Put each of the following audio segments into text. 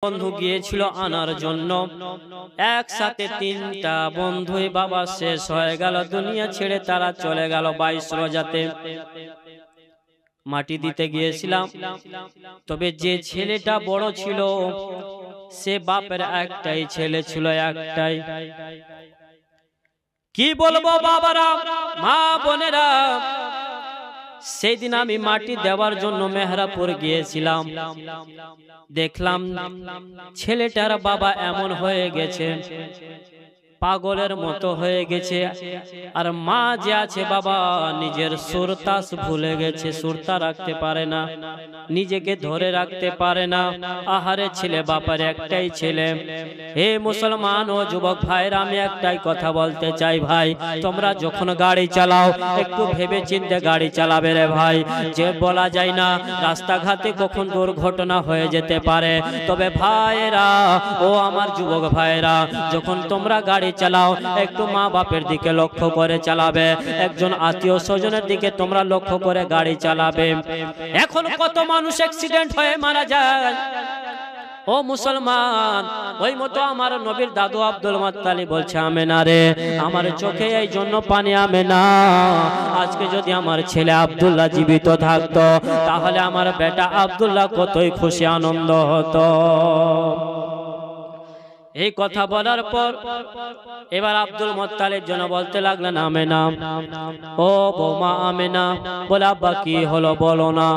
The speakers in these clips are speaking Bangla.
বন্ধু গিয়েছিল আনার জন্য। একসাথে তিনটা বন্ধুই বাবা শেষ হয়ে গেল, দুনিয়া ছেড়ে তারা চলে গেল 22 রোজাতে। মাটি দিতে গিয়েছিলাম, তবে যে ছেলেটা বড় ছিল সে বাপের একটাই ছেলে ছিল, একটাই। কি বলবো বাবারা, মা বোনেরা, সেই দিন আমি মাটি দেওয়ার জন্য মেহরাপুর গিয়েছিলাম। দেখলাম ছেলেটার বাবা এমন হয়ে গেছে, পাগলের মতো হয়ে গেছে। আর মা যে আছে বাবা নিজের সুরতাস ভুলে গেছে, সুরতা রাখতে পারে না, নিজেকে ধরে রাখতে পারে না। আহারে ছেলে, বাবার একটাই ছেলে। হে মুসলমান ও যুবক ভাইরা, আমি একটাই কথা বলতে চাই ভাই, তোমরা যখন গাড়ি চালাও একটু ভেবে চিন্তে গাড়ি চালাবে রে ভাই। যে বলা যায় না, রাস্তাঘাটে কখন দুর্ঘটনা হয়ে যেতে পারে। তবে ভাইরা ও আমার যুবক ভাইরা, যখন তোমরা গাড়ি চালাও একটু মা বাপের দিকে লক্ষ্য করে চালাবে, একজন আত্মীয় স্বজনের দিকে তোমরা লক্ষ্য করে গাড়ি চালাবে। এখন কত মানুষ অ্যাক্সিডেন্ট হয়ে মারা যায়। ও মুসলমান, ওই মতো আমার নবীর দাদু আব্দুল মুত্তালিব বলছে, আমেনা রে, আমার চোখে এই জন্য পানি। আমেনা, আজকে যদি আমার ছেলে আব্দুল্লাহ জীবিত থাকতো তাহলে আমার বেটা আব্দুল্লাহ কতই খুশি আনন্দ হতো। এই কথা বলার পর এবার আব্দুল মুত্তালিব যেন বলতে লাগলেন, আমেনা, ও বৌমা আমেনা। বলে, আব্বা কি হলো বলো না।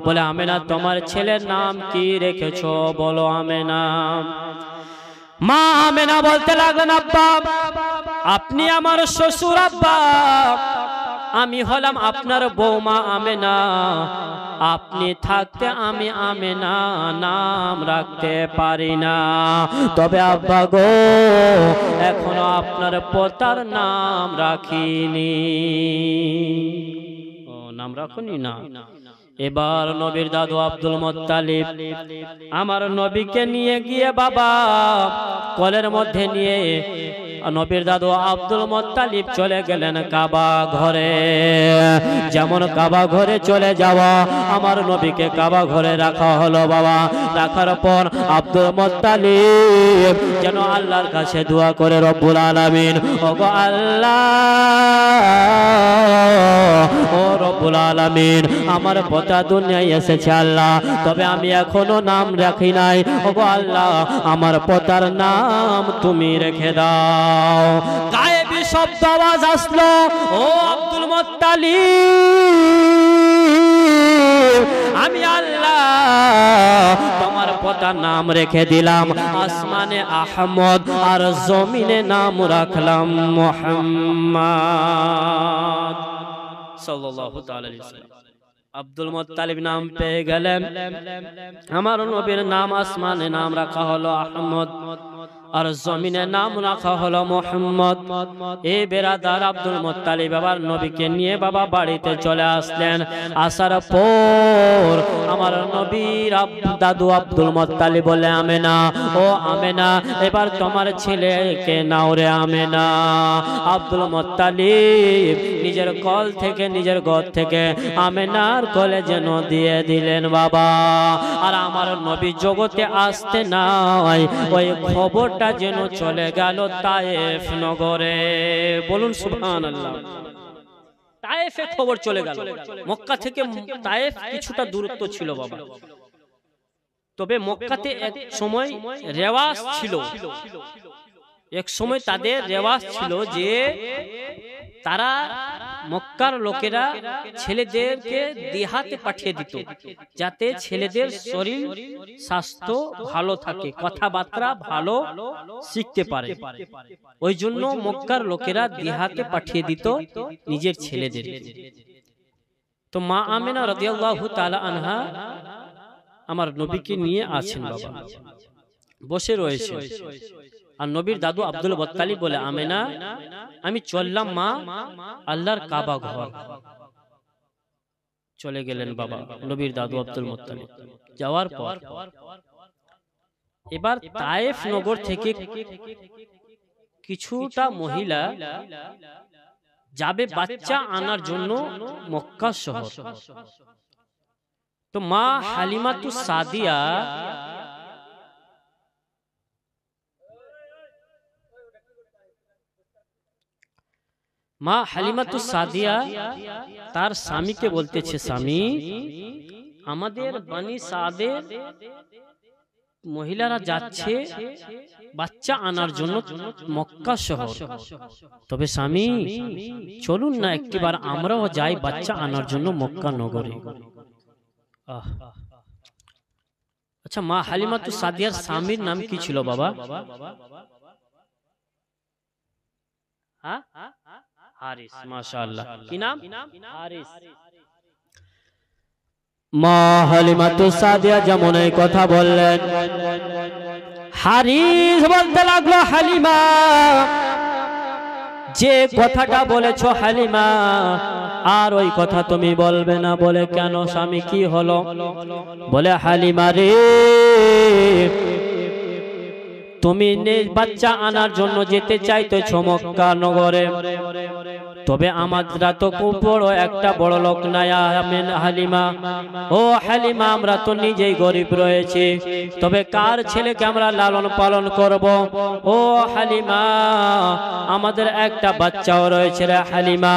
বলে, আমেনা তোমার ছেলের নাম কি রেখেছো বলো আমেনা। মা আমেনা বলতে লাগলেন, আব্বা আপনি আমার শ্বশুর, আব্বা আমি হলাম আপনার বৌমা আমেনা। আপনি থাকতে আমি আমেনা নাম রাখতে পারি না। তবে আব্বা গো, এখনো আপনার পোতার নাম রাখিনি। ও নাম রাখুনি না। এবার নবীর দাদু আব্দুল মুত্তালিব আমার নবীকে নিয়ে গিয়ে বাবা কোলের মধ্যে নিয়ে নবীর দাদু আব্দুল মুত্তালিব চলে গেলেন কাবা ঘরে। যেমন কাবা ঘরে চলে যাওয়া, আমার নবীকে কাবা ঘরে রাখা হলো বাবা। রাখার পর আব্দুল মুত্তালিব যেন আল্লাহর কাছে দোয়া করে, রব্বুল আলামিন, ওগো আল্লাহ, ও রব্বুল আলামিন, আমার পোতা দুনিয়ায় এসেছে আল্লাহ, তবে আমি এখনো নাম রাখি নাই। ওগো আল্লাহ, আমার পোতার নাম তুমি রেখে দাও। গায়েবী শব্দ আওয়াজ আসলো, ও আব্দুল মুত্তালিব, আমি আল্লাহ তোমার পোতার নাম রেখে দিলাম। আসমানে আহমদ আর জমিনে নাম রাখলাম মুহাম্মদ সাল্লাল্লাহু তাআলা আলাইহি ওয়াসাল্লাম। আব্দুল মুত্তালিব নাম পেয়ে গেলেন। আমার নবীর নাম আসমানে নাম রাখা হলো আহমদ আর জমিনে নাম রাখা হলো মুহাম্মদ। এই বেরাদার আব্দুল মুত্তালিব আবার নবীকে নিয়ে বাবা বাড়িতে চলে আসলেন। আসার পর আমার নবীর দাদু আব্দুল মুত্তালিব বলে, আমেনা, ও আমেনা, এবার তোমার ছেলেকে নাও রে আমেনা। আব্দুল মুত্তালিব নিজের কল থেকে, নিজের ঘর থেকে আমেনার কোলে যেন দিয়ে দিলেন বাবা। আর আমার নবী জগতে আসতে নাই, ওই খবরটা যেন চলে গেল তায়েফ নগরে। বলুন সুবহানাল্লাহ। তায়েফে খবর চলে গেল। মক্কা থেকে তায়েফ কিছুটা দূরত্ব ছিল বাবা, তবে মক্কাতে এক সময় রেওয়াজ ছিল, এক সময় তাদের রেওয়াজ ছিল যে তারা মক্কার লোকেরা ছেলেদেরকে দেহাতে পাঠিয়ে দিত, যাতে ছেলেদের শরীর স্বাস্থ্য ভালো থাকে, কথাবার্তা ভালো শিখতে পারে। ওই জন্য মক্কার লোকেরা দেহাতে পাঠিয়ে দিত নিজের ছেলেদের। তো মা আমেনা রাদিয়াল্লাহু তাআলা আনহা আমার নবীকে নিয়ে আছেন বাবা, বসে রয়েছে। আর নবীর দাদু আব্দুল মুত্তালিব বলে, আমেনা, আমি চললাম মা আল্লাহর কাবা ঘর। চলে গেলেন বাবা নবীর দাদু আব্দুল মুত্তালিব। যাওয়ার পর এবার তায়েফ নগর থেকে কিছুটা মহিলা যাবে বাচ্চা আনার জন্য মক্কা শহর। তো মা হালিমাতুস সাদিয়া মা হালিমাতুস সাদিয়া তার স্বামীকে বলতেছে, স্বামী, আমাদের বনি সাদের মহিলারা যাচ্ছে বাচ্চা আনার জন্য মক্কা শহর, তবে স্বামী চলুন না একটিবার আমরাও যাই বাচ্চা আনার জন্য মক্কা নগরে। আচ্ছা, মা হালিমাতুস সাদিয়ার স্বামীর নাম কি ছিল বাবা? হারিস। মাশাআল্লাহ, কি নাম? হারিস। মা হালিমাতুস সাদিয়া যেমন এই কথা বললেন, হারিস বলতে লাগলো, হালিমা, যে কথাটা বলেছো হালিমা, আর ওই কথা তুমি বলবে না। বলে কেন স্বামী, কি হলো? বলে হালিমা রে, তুমি বাচ্চা আনার জন্য যেতে চাইতেছো মক্কা নগরে, তবে আমরা তো খুব বড় একটা বড় লোক নাই হালিমা। ও হালিমা, আমরা তো নিজেই গরিব রয়েছে, তবে কার ছেলেকে আমরা লালন পালন করব? ও হালিমা, আমাদের একটা বাচ্চাও রয়েছে রে হালিমা,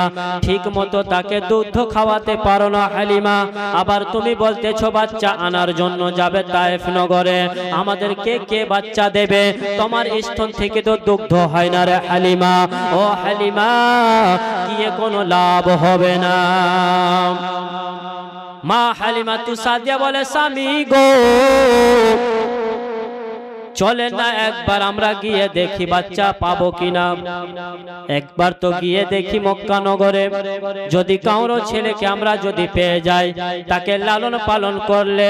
ঠিক মতো তাকে দুধ খাওয়াতে পারো না হালিমা, আবার তুমি বলতেছো বাচ্চা আনার জন্য যাবে তায়েফ নগরে, আমাদের কে কে বাচ্চা দেবে? তোমার স্তন থেকে তো দুগ্ধ হয় না রে হালিমা। ও হালিমা, গিয়ে কোনো লাভ হবে না। মা হালিমাতুস সাদিয়া বলে, স্বামী গো, চলেন না একবার আমরা গিয়ে দেখি বাচ্চা পাবো কিনা। একবার তো গিয়ে দেখি মক্কা নগরে, যদি কারো ছেলেকে আমরা যদি পেয়ে যাই, তাকে লালন পালন করলে,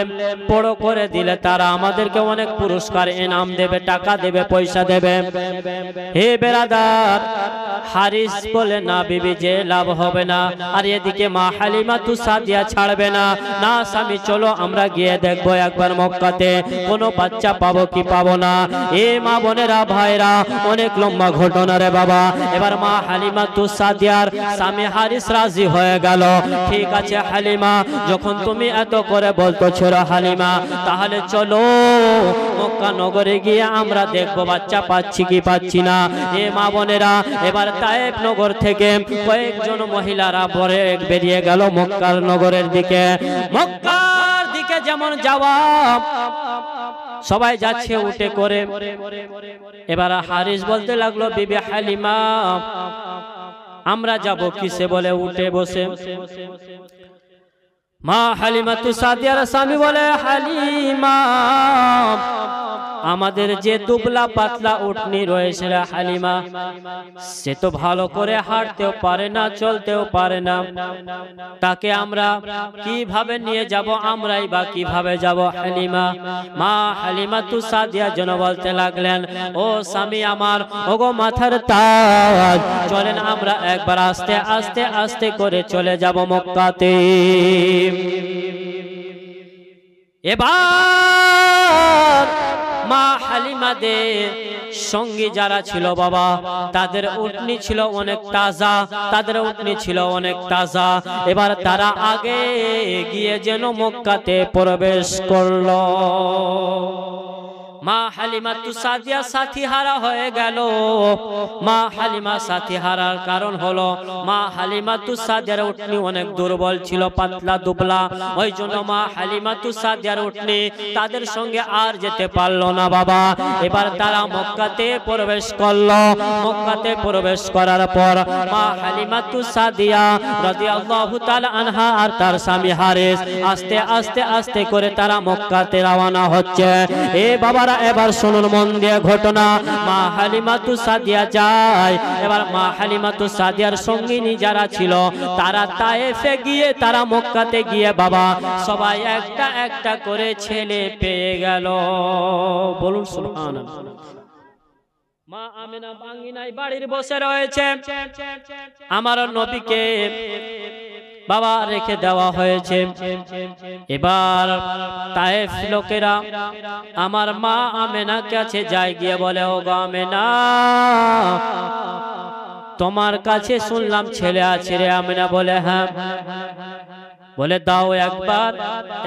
বড় করে দিলে, তারা আমাদেরকে অনেক পুরস্কার ইনাম দেবে, টাকা দেবে, পয়সা দেবে। হে বেরাদার, হারিস বলে, না বিবি, যে লাভ হবে না। আর এদিকে মা হালিমাতুস সাদিয়া ছাড়বে না। না স্বামী, চলো আমরা গিয়ে দেখবো একবার মক্কাতে কোনো বাচ্চা পাবো কি পাবো না। এ মা বোনেরা, ভাইরা, অনেক লম্বা ঘটনা রে বাবা। এবার মা হালিমাতুস সাদিয়ার স্বামী হারিস রাজি হয়ে গেল। ঠিক আছে হালিমা, যখন তুমি এত করে বলতেছো হালিমা, তাহলে চলো মক্কা নগরে গিয়ে আমরা দেখবো বাচ্চা পাচ্ছি কি পাচ্ছি না। এ মা বোনেরা, এবার তায়েফ নগর থেকে কয়েকজন মহিলারা পরে বেরিয়ে গেল মক্কার নগরের দিকে। মক্কার দিকে যেমন যাওয়া, সবাই যাচ্ছে উঠে করে। এবার হারিস বলতে লাগলো, বিবি হালিমা, আমরা যাব কিসে? বলে উঠে বসে। মা হালিমাতুস সাদিয়ার স্বামী বলে, হালিমা, আমাদের যে দুবলা পাতলা উটনি রয়েছে হালিমা, সে তো ভালো করে হাঁটতেও পারে না, চলতেও পারে না, তাকে আমরা কিভাবে নিয়ে যাব? আমরাই বা কিভাবে যাব হালিমা? মা হালিমাতুস সাদিয়া যেন বলতে লাগলেন, ও স্বামী আমার, ওগো মাথার তাজ, চলেন আমরা একবার আস্তে আস্তে আস্তে করে চলে যাব মক্কাতে। এবার মা হালিমাদের সঙ্গী যারা ছিল বাবা, তাদের উটনি ছিল অনেক তাজা, তাদের উটনি ছিল অনেক তাজা। এবার তারা আগে গিয়ে যেন মক্কাতে প্রবেশ করলো। মা হালিমাতুস সাদিয়া সাথী হারা হয়ে গেল। মা হালিমা সাথী হারার কারণ হলো, মা হালিমাতুস সাদিয়ার উটনি অনেক দুর্বল ছিল, পাতলা দুবলা, ওই জন্য মা হালিমাতুস সাদিয়ার উটনি তাদের সঙ্গে আর যেতে পারলো না বাবা। এবার তারা মক্কাতে প্রবেশ করলো। মক্কাতে প্রবেশ করার পর মা হালিমাতুস সাদিয়া রাদিয়াল্লাহু তাআলা আনহা আর তার স্বামী হারিস আস্তে আস্তে আস্তে করে তারা মক্কাতে রওনা হচ্ছে। এ বাবা, এবার শুনুন মন দিয়ে ঘটনা। মা হালিমাতুস সাদিয়া যায়। এবার মা হালিমাতুস সাদিয়ার সঙ্গিনী যারা ছিল, তারা তায়েফে গিয়ে, তারা মক্কাতে গিয়ে বাবা, সবাই একটা একটা করে ছেলে পেয়ে গেল। বলুন সুবহানাল্লাহ। মা আমিনা বাঙ্গিনায় বাড়ির বসে রয়েছে। আমার নবীকে বাবা রেখে দেওয়া হয়েছে। এবার তায়েফ লোকেরা আমার মা আমেনার কাছে যায়, গিয়ে বলে, ও গো আমেনা, তোমার কাছে শুনলাম ছেলে আছে রে। আমেনা বলে, হ্যাঁ। বলে দাও একবার।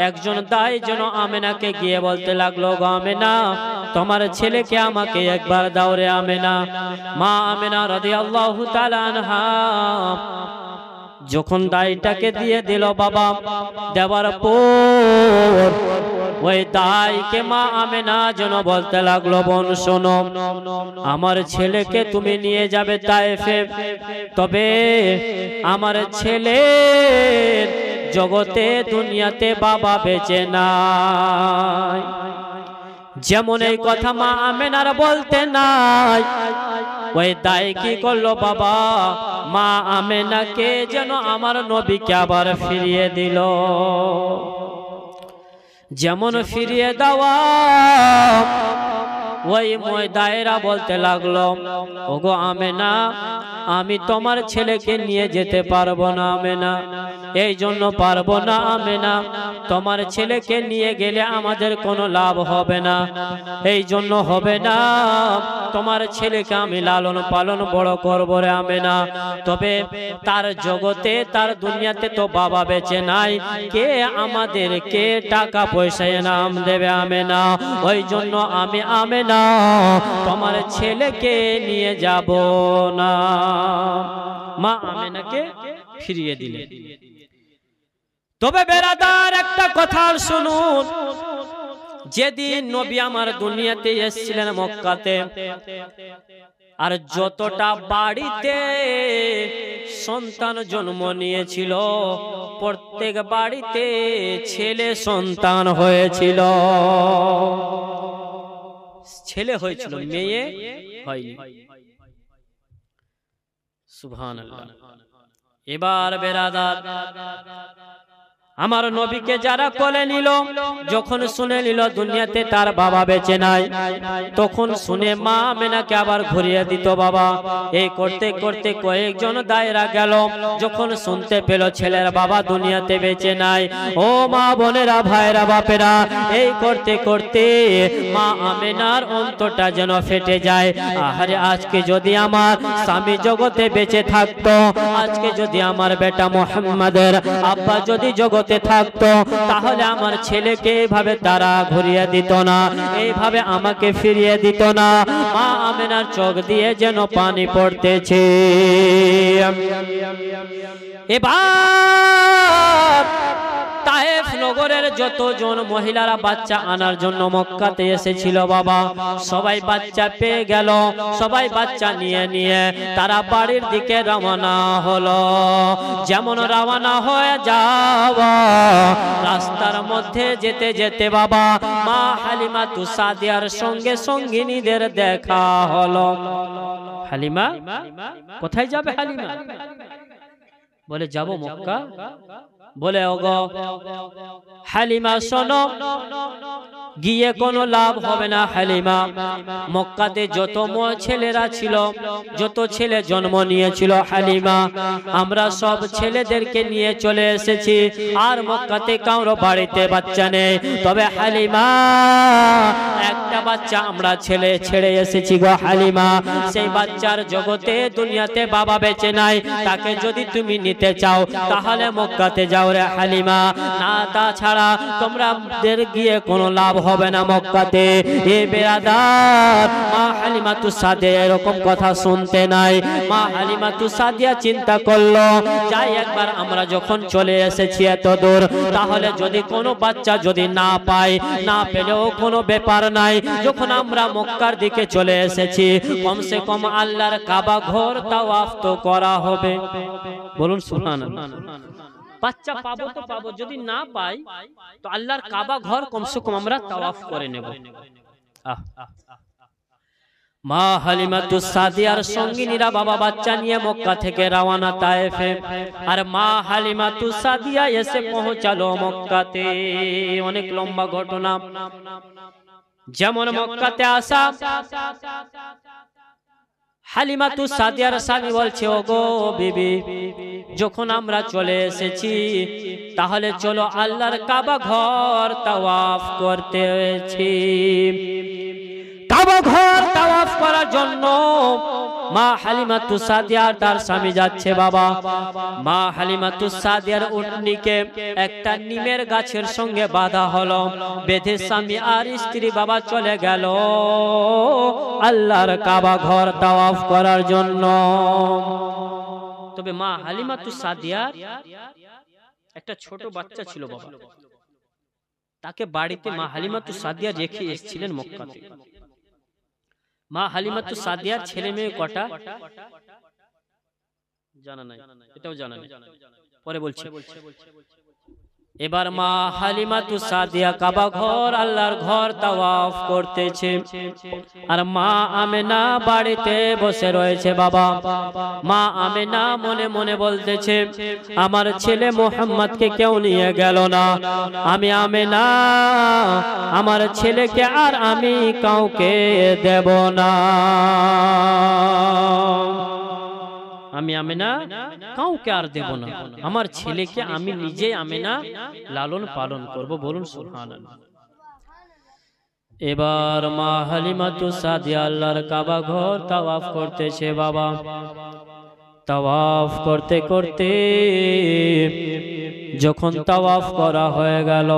একজন দাই যেন আমেনাকে গিয়ে বলতে লাগলো, গো আমেনা, তোমার ছেলেকে আমাকে একবার দাও রে আমেনা। মা আমেনা রাদিয়াল্লাহু তাআলা আনহা যখন দাইটাকে দিয়ে দিল বাবা, দেওয়ার পর ওই দাইকে মা আমেনা যেন বলতে লাগলো, বোন শোনো, আমার ছেলেকে তুমি নিয়ে যাবে তায়েফে, তবে আমার ছেলের জগতে দুনিয়াতে বাবা বেঁচে নাই। যেমন এই কথা মা আমেনার বলতে নাই, ওই দাই কি করলো বাবা, মা আমেনাকে যেন আমার নবীকে আবার ফিরিয়ে দিল। যেমন ফিরিয়ে দেওয়া, ওই দায়েরা বলতে লাগলো, ওগো আমেনা, আমি তোমার ছেলেকে নিয়ে যেতে পারবো না আমেনা, এই জন্য পারবো না আমেনা, তোমার ছেলেকে নিয়ে গেলে আমাদের কোনো লাভ হবে না, এই জন্য হবে না, তোমার ছেলেকে আমি লালন পালন বড় করবো রে আমেনা, তবে তার জগতে তার দুনিয়াতে তো বাবা বেঁচে নাই, কে আমাদেরকে টাকা পয়সা এনাম দেবে আমেনা, ওই জন্য আমি আমেনা তোমার ছেলেকে নিয়ে যাব না। মা আমেনাকে ফিরিয়ে দিলেন। তবে বেরাদার একটা কথা শুনুন, যেদিন নবী আমার দুনিয়াতে এসেছিলেন মক্কাতে, আর যতটা বাড়িতে সন্তান জন্ম নিয়েছিল, প্রত্যেক বাড়িতে ছেলে সন্তান হয়েছিল, ছেলে হয়েছিল, মেয়ে হয়নি। সুবহানাল্লাহ। এবার বেরাদার আমার নবীকে যারা কোলে নিল, যখন শুনে নিল দুনিয়াতে তার বাবা বেঁচে নাই, তখন শুনে মা আমেনাকে আবার ঘুরিয়ে দিত বাবা। এই করতে করতে কয়েকজন দায়রা গেল, যখন শুনতে পেল ছেলের বাবা দুনিয়াতে বেঁচে নাই, ও মা বোনেরা, ভাইরা, বাপেরা, এই করতে করতে মা আমেনার অন্তরটা যেন ফেটে যায়। আহারে, আজকে যদি আমার স্বামী জগতে বেঁচে থাকতো, আজকে যদি আমার বেটা মুহাম্মাদের আব্বা যদি জগতে থাকতো, তাহলে আমার ছেলেকে এইভাবে তারা ঘুরিয়ে দিত না, এইভাবে আমাকে ফিরিয়ে দিত না। মা আমেনার চোখ দিয়ে যেন পানি পড়তেছে। এবার তায়েফ নগরের যতজন মহিলারা বাচ্চা আনার জন্য মক্কাতে এসেছিল বাবা, সবাই বাচ্চা পেয়ে গেল, সবাই বাচ্চা নিয়ে নিয়ে তারা বাড়ির দিকে রওনা হলো। যেমন রওনা হয়ে যাওয়া, রাস্তার মধ্যে যেতে যেতে বাবা মা হালিমা তুসাদিয়ার সঙ্গে সঙ্গিনীদের দেখা হলো। হালিমা, কোথায় যাবে হালিমা? বলে যাব মক্কা। বলে ওগো হালিমা শোনো, গিয়ে কোনো লাভ হবে না হালিমা, মক্কাতে যত ছেলেরা ছিল, যত ছেলে জন্ম নিয়েছিল হালিমা, আমরা সব ছেলেদেরকে নিয়ে চলে এসেছি, আর মক্কাতে কারো বাড়িতে বাচ্চা নেই, তবে হালিমা একটা বাচ্চা আমরা ছেলে ছেড়ে এসেছি গো হালিমা, সেই বাচ্চার জগতে দুনিয়াতে বাবা বেঁচে নাই, তাকে যদি তুমি নিতে চাও তাহলে মক্কাতে যাও রে হালিমা, না তাছাড়া তোমাদের গিয়ে কোনো লাভ হবে না মক্কাতে। এ বেরাদার, মা হালিমা তুসাদিয়া এরকম কথা শুনতে নাই। মা হালিমা তুসাদিয়া চিন্তা করলো, যাই একবার আমরা যখন চলে এসেছি এত দূর, তাহলে যদি কোনো বাচ্চা যদি না পাই, না পেলেও কোনো ব্যাপার নাই, যখন আমরা মক্কার দিকে চলে এসেছি, কমসে কম আল্লাহর কাবা ঘর তাওয়াফ তো করা হবে। বলুন সুবহানাল্লাহ। বাচ্চা পাবো তো পাবো, যদি না পাই তো আল্লাহর কাবা ঘর কমসে কম আমরা তাওয়াফ করে নেব। মা হালিমা তুসাদিয়ার সঙ্গিনীরা বাবা বাচ্চা নিয়ে মক্কা থেকে রওনা তায়েফে, আর মা হালিমা তুসাদিয়া এসে পৌঁছালো মক্কাতে। অনেক লম্বা ঘটনা। যেমন মক্কাতে আসা, হালিমা তুসাদিয়ার স্বামী বলছে, ওগো বিবি, যখন আমরা চলে এসেছি তাহলে চলো আল্লাহর কাবা ঘর তাওয়াফ করতে হয়েছি। কাবা ঘর তাওয়াফ করার করার জন্য মা হালিমাতুস সাদিয়া তার স্বামী যাচ্ছে বাবা। মা হালিমাতুস সাদিয়ার উটনিকে একটা নিমের গাছের সঙ্গে বাঁধা হলো, বেঁধে স্বামী আর স্ত্রী বাবা চলে গেল আল্লাহর কাবা ঘর তাওয়াফ করার জন্য। তবে মা হালিমাতুস সাদিয়ার একটা ছোট বাচ্চা ছিল বাবা, তাকে বাড়িতে মা হালিমাতুস সাদিয়া রেখে এসেছিলেন মক্কাতে। মা হালিমাতুস সাদিয়ার ছেলে মেয়ে কটা জানা নাই, এটাও জানা নাই, পরে বলছি। এবার মা হালিমাতুস সাদিয়া কাবা ঘর আল্লাহর ঘর তাওয়াফ করতেছে, আর মা আমেনা বাড়িতে বসে রয়েছে বাবা। মা আমেনা মনে মনে বলতেছে, আমার ছেলে মুহাম্মদকে কেউ নিয়ে গেল না, আমি আমেনা আমার ছেলেকে আর আমি কাউকে দেব না, আমি আমেনা কাউকে আর দেব না, আমার ছেলেকে আমি নিজে আমেনা লালন পালন করব। বলুন সুবহানাল্লাহ। এবার মা হালিমাতুস সাদিয়া আল্লাহর কাবা ঘর তাওয়াফ করতেছে বাবা। তাওয়াফ করতে করতে যখন তাওয়াফ করা হয়ে গেল,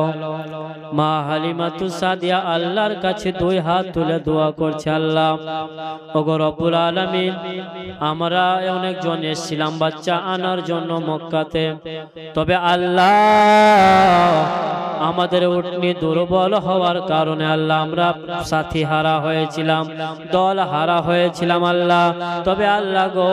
মা হালিমাতুস সাদিয়া আল্লাহর কাছে দুই হাত তুলে দোয়া করছে, আল্লাহ ওগো রব্বুল আলামিন, আমরা অনেকজন এসেছিলাম বাচ্চা আনার জন্য মক্কাতে, তবে আল্লাহ আমাদের উটনি দুর্বল হওয়ার কারণে আল্লাহ আমরা সাথী হারা হয়েছিলাম, দল হারা হয়েছিলাম আল্লাহ। তবে আল্লাহ গো,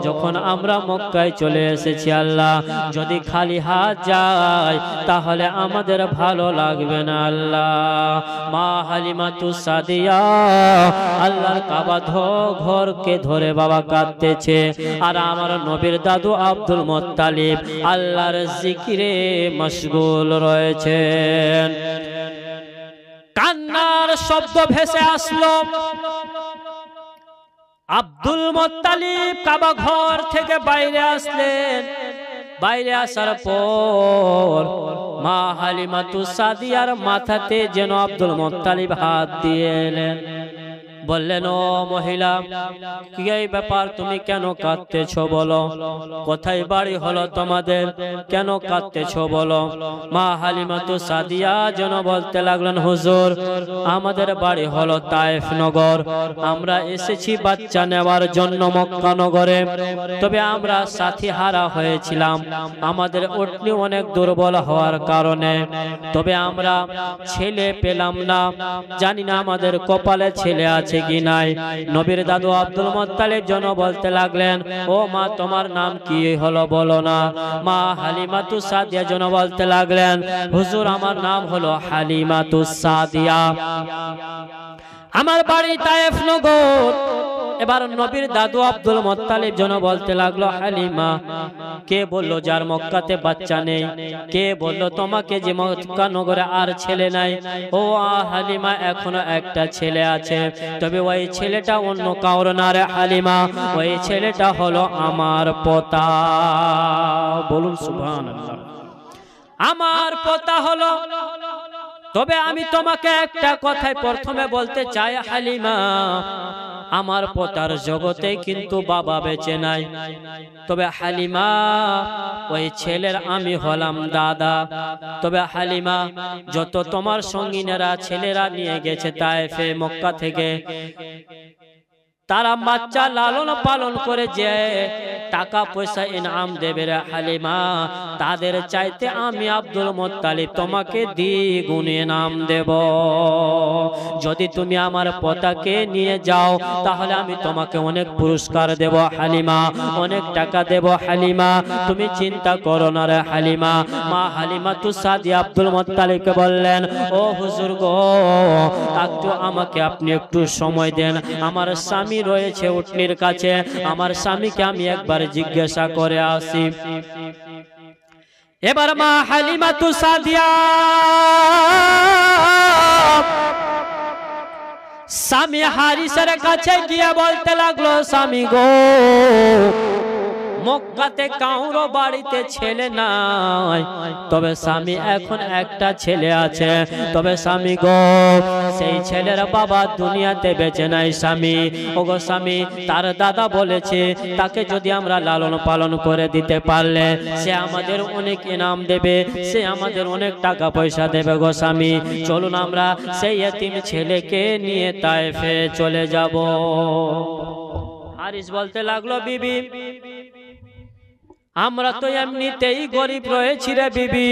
যখন আমরা মক্কায় চলে এসেছি আল্লাহ, যদি খালি হাত যায় তাহলে আমাদের ভালো লাগবে না আল্লাহ। মা হালিমাতুস সাদিয়া আল্লাহর কাবা ঘরকে ধরে বাবা কাঁদতেছে, আর আমার নবীর দাদু আব্দুল মুত্তালিব আল্লাহর জিকিরে মশগুল রয়েছেন। কান্নার শব্দ ভেসে আসলো। আব্দুল মুত্তালিব কাবা ঘর থেকে বাইরে আসলেন। বাইরে আসার পর মা হালিমাতুস সাদিয়ার মাথাতে যেন আব্দুল মুত্তালিব হাত দিয়ে এলেন, বললেন, ও মহিলা, কি এই ব্যাপার, তুমি কেন কাঁদতেছো বলো, কোথায় বাড়ি হলো তোমাদের, কেন কাঁদতেছো বলো। মা হালিমাতুস সাদিয়া যেন বলতে লাগলেন, হুজুর আমাদের বাড়ি হলো তায়েফ নগর, আমরা এসেছি বাচ্চা নেওয়ার জন্য মক্কা নগরে, তবে আমরা সাথী হারা হয়েছিলাম, আমাদের উটনি অনেক দুর্বল হওয়ার কারণে, তবে আমরা ছেলে পেলাম না, জানি না আমাদের কপালে ছেলে আছে কি নাই। নবীর দাদু আব্দুল মুত্তালিব যেন বলতে লাগলেন, ও মা তোমার নাম কি হলো বলো না। মা হালিমাতুস সাদিয়া যেন বলতে লাগলেন, হুজুর আমার নাম হলো হালিমাতুস সাদিয়া, আমার বাড়ি তায়েফ নগর। এবার নবীর দাদু আব্দুল মুত্তালিব যেন বলতে লাগলো, হালিমা, কে বললো যার মক্কাতে বাচ্চা নেই, কে বললো তোমাকে যে মক্কা নগরে আর ছেলে নাই। ও হালিমা, এখনো একটা ছেলে আছে, তবে ওই ছেলেটা অন্য কাউর না রে হালিমা, ওই ছেলেটা হলো আমার পোতা। বলুন সুবহানাল্লাহ। আমার পোতা হলো, তবে আমি তোমাকে একটা কথাই প্রথমে বলতে চাই হালিমা, আমার পোতার জগতে কিন্তু বাবা বেঁচে নাই, তবে হালিমা ওই ছেলের আমি হলাম দাদা। তবে হালিমা, যত তোমার সঙ্গীনেরা ছেলেরা নিয়ে গেছে তায়েফে মক্কা থেকে, তারা বাচ্চা লালন পালন করে যে টাকা পয়সা ইনাম দেবে রে হালিমা, তাদের চাইতে আমি আব্দুল মুত্তালিব তোমাকে দ্বিগুণ ইনাম দেব। যদি তুমি আমার পোতাকে নিয়ে যাও তাহলে আমি তোমাকে অনেক পুরস্কার দেব হালিমা, অনেক টাকা দেব হালিমা, তুমি চিন্তা করো না রে হালিমা। মা হালিমাতুস সাদিয়া আব্দুল মুত্তালিবকে বললেন, ও হুজুর গো, একটু আমাকে আপনি একটু সময় দেন, আমার স্বামী রয়েছে উটনির কাছে, আমার স্বামীকে আমি একবার জিজ্ঞাসা করে আসি। এবার মা হালিমাতুস সাদিয়া স্বামী হারিসের কাছে গিয়ে বলতে লাগলো, স্বামী গো, মক্কাতে কাউরো বাড়িতে ছেলে নাই, তবে স্বামী এখন একটা ছেলে আছে। তবে স্বামী গো, সেই ছেলের বাবা দুনিয়াতে বেঁচে নাই। স্বামী ও গো স্বামী, তার দাদা বলেছে তাকে যদি আমরা লালন পালন করে দিতে পারলে সে আমাদের অনেক ইনাম দেবে, সে আমাদের অনেক টাকা পয়সা দেবে গো স্বামী। চলুন আমরা সেই এতিম ছেলেকে নিয়ে তায়েফে চলে যাব। হারিস বলতে লাগলো, বিবি আমরা তো এমনিতেই গরিব রয়েছি রে বিবি,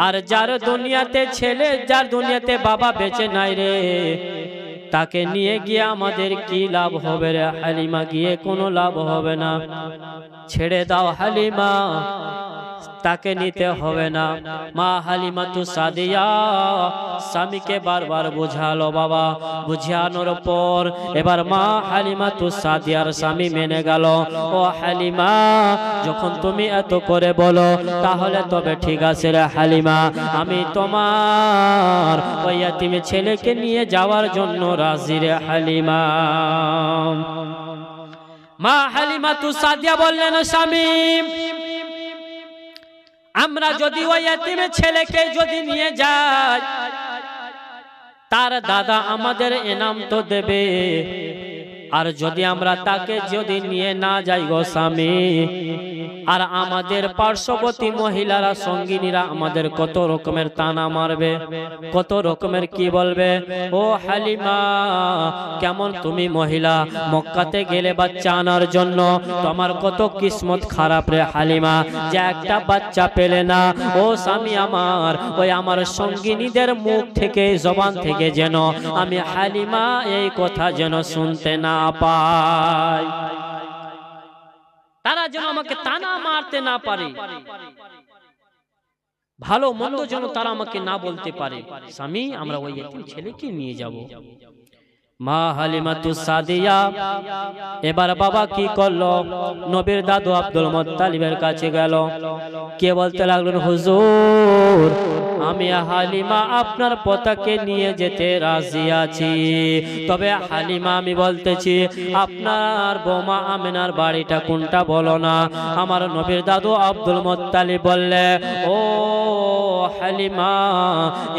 আর যার দুনিয়াতে ছেলে, যার দুনিয়াতে বাবা বেঁচে নাই রে, তাকে নিয়ে গিয়ে আমাদের কি লাভ হবে রে হালিমা? গিয়ে কোনো লাভ হবে না, ছেড়ে দাও হালিমা, তাকে নিতে হবে না। মা হালিমা তু সাদিয়া স্বামীকে বারবার বুঝালো বাবা, বুঝানোর পর এবার মা হালিমা তু সাদিয়ার স্বামী মেনে গেল। ও হালিমা, যখন তুমি এত করে বলো তাহলে তবে ঠিক আছে রে হালিমা, আমি তোমার ওই এতিম ছেলেকে নিয়ে যাওয়ার জন্য রাজি রে হালিমা। মা হালিমা তু সাদিয়া বললেন, স্বামী আমরা যদি ওই এতিম ছেলেকে যদি নিয়ে যাই, তার দাদা আমাদের ইনাম তো দেবে, আর যদি আমরা তাকে যদি নিয়ে না যাই গো স্বামী, আর আমাদের পার্শ্ববর্তী মহিলারা সঙ্গিনীরা আমাদের কত রকমের তানা মারবে, কত রকমের কি বলবে। ও হালিমা, কেমন তুমি মহিলা, মক্কাতে গেলে বাচ্চা আনার জন্য তোমার কত কিসমত খারাপ রে হালিমা, যে একটা বাচ্চা পেলে না। ও স্বামী আমার, ওই আমার সঙ্গিনীদের মুখ থেকে, জবান থেকে যেন আমি হালিমা এই কথা যেন শুনতে না পাই, তারা যেন আমাকে তানা মারতে না পারে, ভালো মন্দ যেন তারা আমাকে না বলতে পারে। স্বামী আমরা ওই এতিম ছেলেকে নিয়ে যাব। মা হালিমা তু সাদিয়া এবার বাবা কি করলো, নবীর দাদু আব্দুল মুত্তালিবের কাছে গেল, কে বলতে লাগলেন, হুজুর আমি হালিমা আপনার পোতাকে নিয়ে যেতে রাজি আছি, তবে হালিমা আমি বলতেছি আপনার বৌমা আমিনার বাড়িটা কোনটা বলো না। আমার নবীর দাদু আব্দুল মুত্তালিব বললে, ও হালিমা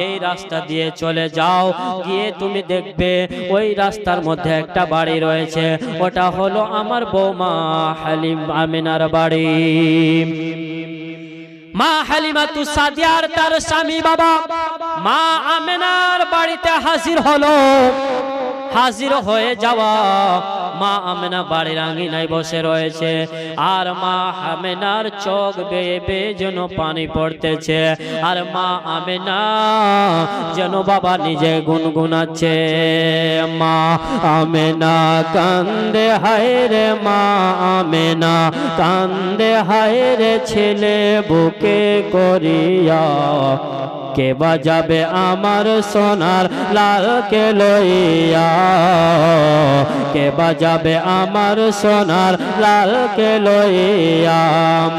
এই রাস্তা দিয়ে চলে যাও, গিয়ে তুমি দেখবে ওই রাস্তার মধ্যে একটা বাড়ি রয়েছে, ওটা হলো আমার বৌমা হালিম আমিনার বাড়ি। মা হালিমা তু সাদিয়ার তার স্বামী বাবা মা আমিনার বাড়িতে হাজির হলো। হাজির হয়ে যাওয়া মা আমিনা বাড়ির আঙিনায় বসে রয়েছে, আর মা আমিনার চোখ বেয়ে বেয়ে যেন পানি পড়তেছে, আর মা আমিনা যেন বাবা নিজে গুনগুনাচ্ছে, মা আমিনা কান্দে হায় রে, মা আমিনা কান্দে হায় রে, ছেলে বুকে করিয়া কে বাজাবে আমার সোনার লালকে লইয়া, কে বাজাবে আমার সোনার লালকে লইয়া।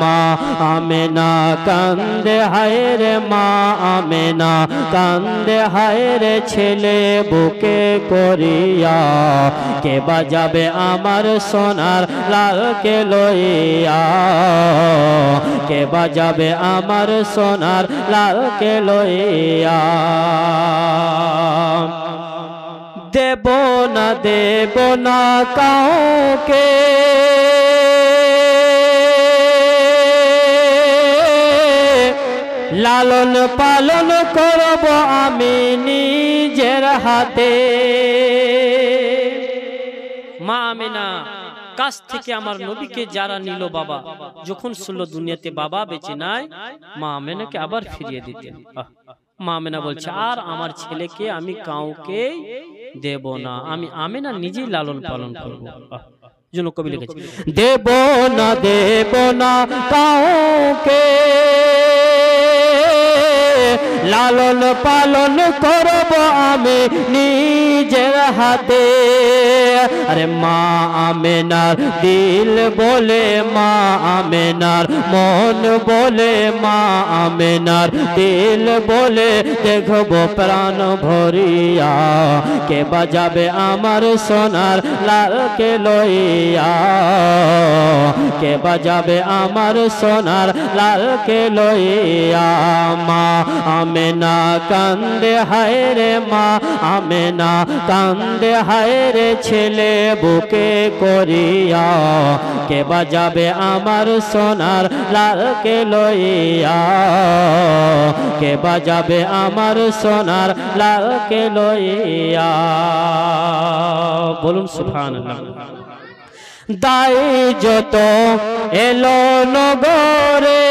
মা আমিনা কান্দে হায় রে, মা আমিনা কান্দে হায় রে, ছেলে বুকে করিয়া কে বাজাবে আমার সোনার লালকে লইয়া, কে বাজাবে আমার সোনার লালকে লইয়া। দেব না দেব না কাউকে, লালন পালন করব আমি নিজের হাতে। মা আমিনা কাছ থেকে আমার নবীকে যারা নিল বাবা, যখন শুনলো দুনিয়াতে বাবা বেঁচে নাই, মা আমিনাকে আবার ফিরিয়ে দিতেন। মা আমিনা বলছে, আর আমার ছেলেকে আমি কাউকে দেব না, আমি আমিনা নিজেই লালন পালন করবো। জন্য কবি লিখেছে, দেব না কাউকে, লালন পালন করব আমি নিজের হাতে আরে মা আমেনার দিল বলে মা আমেনার মন বলে মা আমেনার দিল বলে দেখবো প্রাণ ভরিয়া কে বাজাবে আমার সোনার লালকে লইয়া কে বাজাবে আমার সোনার লালকে লইয়া মা আমেনা কান্দে হায় রে মা আমেনা কান্দে হায় রে ছেলে বুকে করিয়া কে বাজাবে আমার সোনার লালকে লইয়া কে বাজাবে আমার সোনার লালকে লইয়া বলুন সুবহানাল্লাহ দাই যত এলো নগরে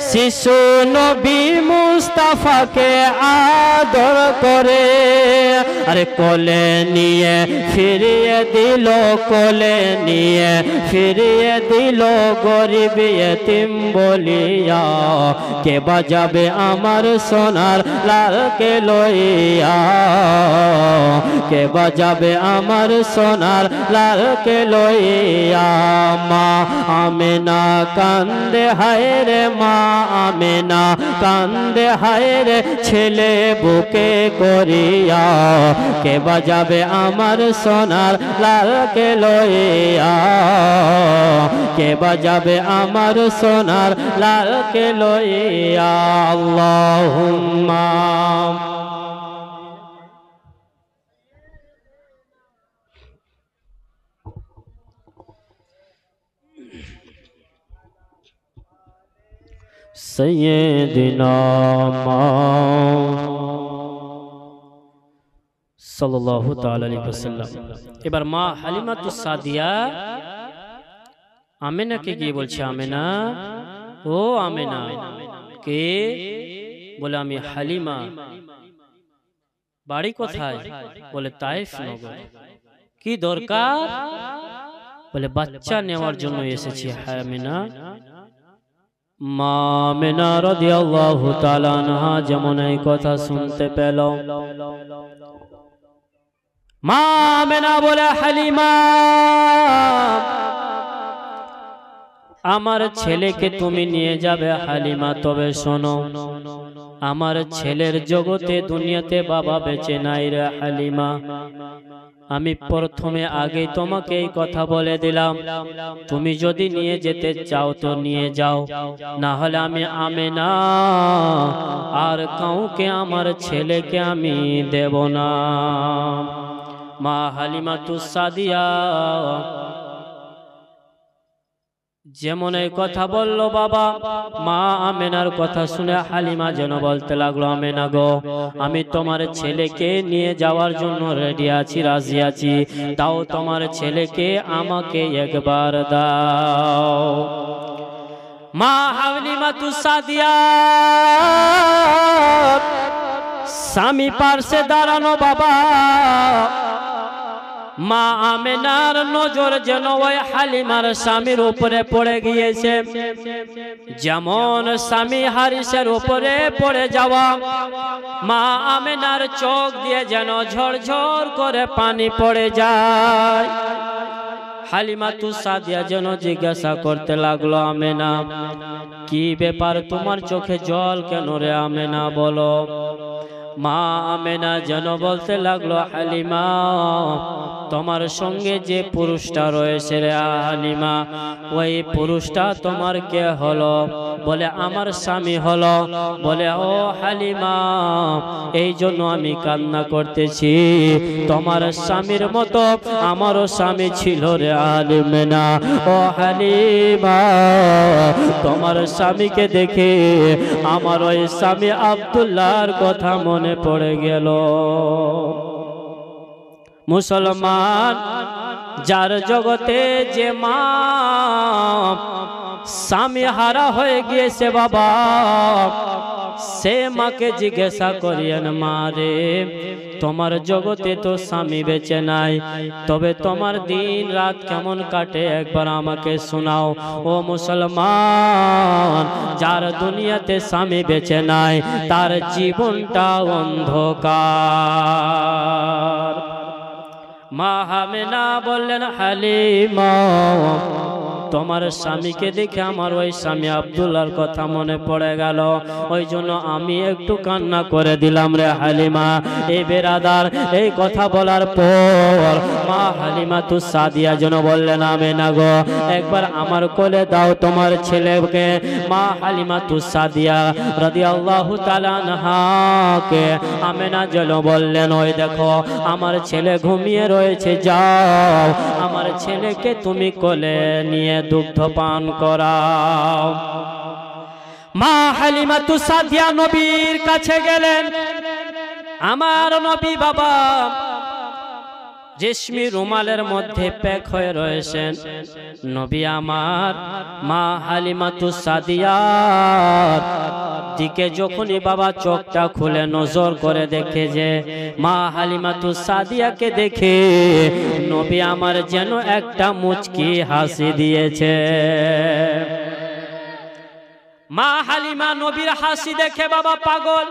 শিশু নবী মুস্তাফাকে আদর করে আরে কোলে নিয়ে ফিরিয়ে দিল কোলে নিয়ে ফিরিয়ে দিল গরিব এতিম বলিয়া কে বাজাবে আমার সোনার লালকে লইয়া কে বাজাবে আমার সোনার লালকে লইয়া মা আমেনা কান্দে হায় রে মা আমেনা কান্দে হায় রে ছেলে বুকে করিয়া কে বাজাবে আমার সোনার লালকে লইয়া কে বাজাবে আমার সোনার লালকে লইয়া আল্লাহুম্মা সৈয়দিনা সাল্লাল্লাহু তাআলা আলাইহি ওয়াসাল্লাম এবার মা হালিমাতুস সাদিয়া আমেনাকে গিয়ে বলছে আমেনা ও আমেনা কে বলে আমি হালিমা বাড়ি কোথায় বলে তায়েফ নগর কি দরকার বলে বাচ্চা নেওয়ার জন্য এসেছি আমেনা মা আমেনা রাদিয়াল্লাহু তাআলা আনহা যেমন এই কথা শুনতে পেল মা আমেনা বলে হালিমা আমার ছেলেকে তুমি নিয়ে যাবে হালিমা তবে শোনো আমার ছেলের জগতে দুনিয়াতে বাবা বেঁচে নাই রে হালিমা আমি প্রথমে আগে তোমাকে এই কথা বলে দিলাম তুমি যদি নিয়ে যেতে চাও তো নিয়ে যাও না হলে আমি আমেনা আর কাউকে আমার ছেলেকে আমি দেব না মা হালিমাতুস সাদিয়া যেমন এই কথা বলল বাবা মা আমেনার কথা শুনে হালিমা যেন বলতে লাগলো আমেনা গো আমি তোমার ছেলেকে নিয়ে যাওয়ার জন্য রেডি আছি রাজি আছি তাও তোমার ছেলেকে আমাকে একবার দাও মা হালিমাতুস সাদিয়া স্বামী পার্শ্বে দাঁড়ানো বাবা মা আমেনার নজর যেন ওই হালিমার স্বামীর উপরে পড়ে গিয়েছে যেমন স্বামী হারিসের উপরে পড়ে যাওয়া মা আমেনার চোখ দিয়ে যেন ঝরঝর করে পানি পড়ে যায় হালিমাতুস সাদিয়া যেন জিজ্ঞাসা করতে লাগলো আমেনা কি ব্যাপার তোমার চোখে জল কেন রে আমেনা বলো মা আমেনা যেন বলতে লাগলো হালিমা তোমার সঙ্গে যে পুরুষটা রয়েছে রে হালিমা ওই পুরুষটা তোমার কে হলো বলে আমার স্বামী হলো বলে ও হালিমা এই জন্য আমি কান্না করতেছি তোমার স্বামীর মতো আমারও স্বামী ছিল রে আমেনা ও হালিমা তোমার স্বামীকে দেখে আমার ওই স্বামী আব্দুল্লাহর কথা মনে পড়ে গেল মুসলমান যার জগতে যে মা স্বামী হারা হয়ে গিয়েছে বাবা সে মাকে জিজ্ঞাসা করিয়েন, মা রে তোমার জগতে তো স্বামী বেঁচে নাই, তবে তোমার দিন রাত কেমন কাটে একবার আমাকে শোনাও। ও মুসলমান, যার দুনিয়াতে স্বামী বেঁচে নাই তার জীবনটা অন্ধকার। মা আমেনা বললেন, হালিমা তোমার স্বামীকে দেখে আমার ওই স্বামী আব্দুল্লাহর কথা মনে পড়ে গেল, ওই জন্য আমি একটু কান্না করে দিলাম রে হালিমা। এই বেরাদার এই কথা বলার পর মা হালিমা তু সাদিয়া যেন বললেন, আমেনা গো একবার আমার কোলে দাও তোমার ছেলেকে। মা হালিমা তু সাদিয়া রাদিয়াল্লাহু তাআলা আনহাকে আমেনা যেন বললেন, ওই দেখো আমার ছেলে ঘুমিয়ে রয়েছে, যাও আমার ছেলেকে তুমি কোলে নিয়ে দুগ্ধ পান করাও। মা হালিমা তু সাদিয়া নবীর কাছে গেলেন। আমার নবী বাবা রেশমি রুমালের মধ্যে প্যাক হয়ে রয়েছেন। নবী আমার মা হালিমা তু সাদিয়ার দিকে যখনই বাবা চোখটা খুলে নজর করে দেখে যে মা হালিমা তু সাদিয়াকে দেখে নবী আমার যেন একটা মুচকি হাসি দিয়েছে। মা হালিমা নবীর হাসি দেখে বাবা পাগল।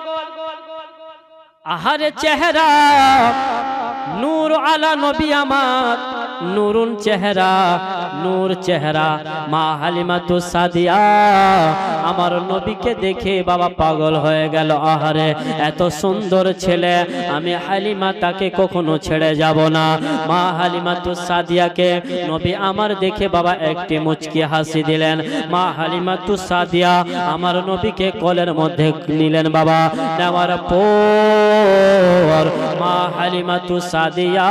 আহারে চেহারা নূর আলা নবী আমার, নূরুন চেহারা, নূর চেহারা। মা হালিমা তু সাদিয়া আমার নবীকে দেখে বাবা পাগল হয়ে গেল। আহারে এত সুন্দর ছেলে, আমি হালিমা তাকে কখনো ছেড়ে যাব না। মা হালিমা তু সাদিয়াকে নবী আমার দেখে বাবা একটি মুচকি হাসি দিলেন। মা হালিমা তু সাদিয়া আমার নবীকে কোলের মধ্যে নিলেন বাবা। নেওয়ার পর মা হালিমা তু সাদিয়া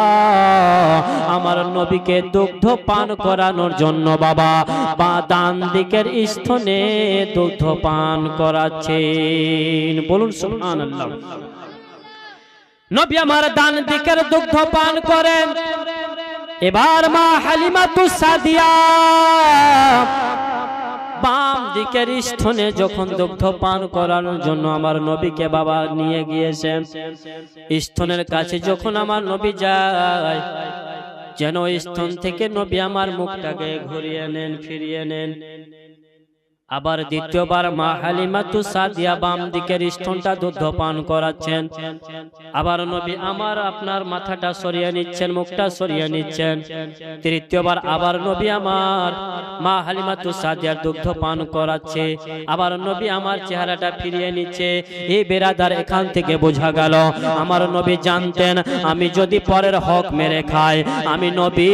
আমার নবীকে দুগ্ধ পান করানোর জন্য বাবা বা ডান দিকের স্তনে দুগ্ধ পান করাচ্ছেন। বলুন সুবহানাল্লাহ। নবী আমার ডান দিকের দুগ্ধ পান করেন। এবার মা হালিমা তু সাদিয়া বাম দিকের স্তনে যখন দুগ্ধ পান করানোর জন্য আমার নবীকে বাবা নিয়ে গিয়েছেন, স্তনের কাছে যখন আমার নবী যায়, যেন স্তন থেকে নবী আমার মুখটাকে ঘুরিয়ে নেন, ফিরিয়ে নেন। আবার দ্বিতীয়বার মা হালিমা তু সাদিয়া বাম দিকের স্তনটা দুগ্ধ পান করাচ্ছেন। আবার নবী আমার আপনার মাথাটা সরিয়ে নিচ্ছেন, মুখটা সরিয়ে নিচ্ছেন। তৃতীয়বার আবার নবী আমার মা হালিমা তু সাদিয়ার দুগ্ধ পান করাচ্ছে। আবার নবী আমার চেহারাটা ফিরিয়ে নিচ্ছে। এই বেরাদার এখান থেকে বোঝা গেল আমার নবী জানতেন আমি যদি পরের হক মেরে খাই, আমি নবী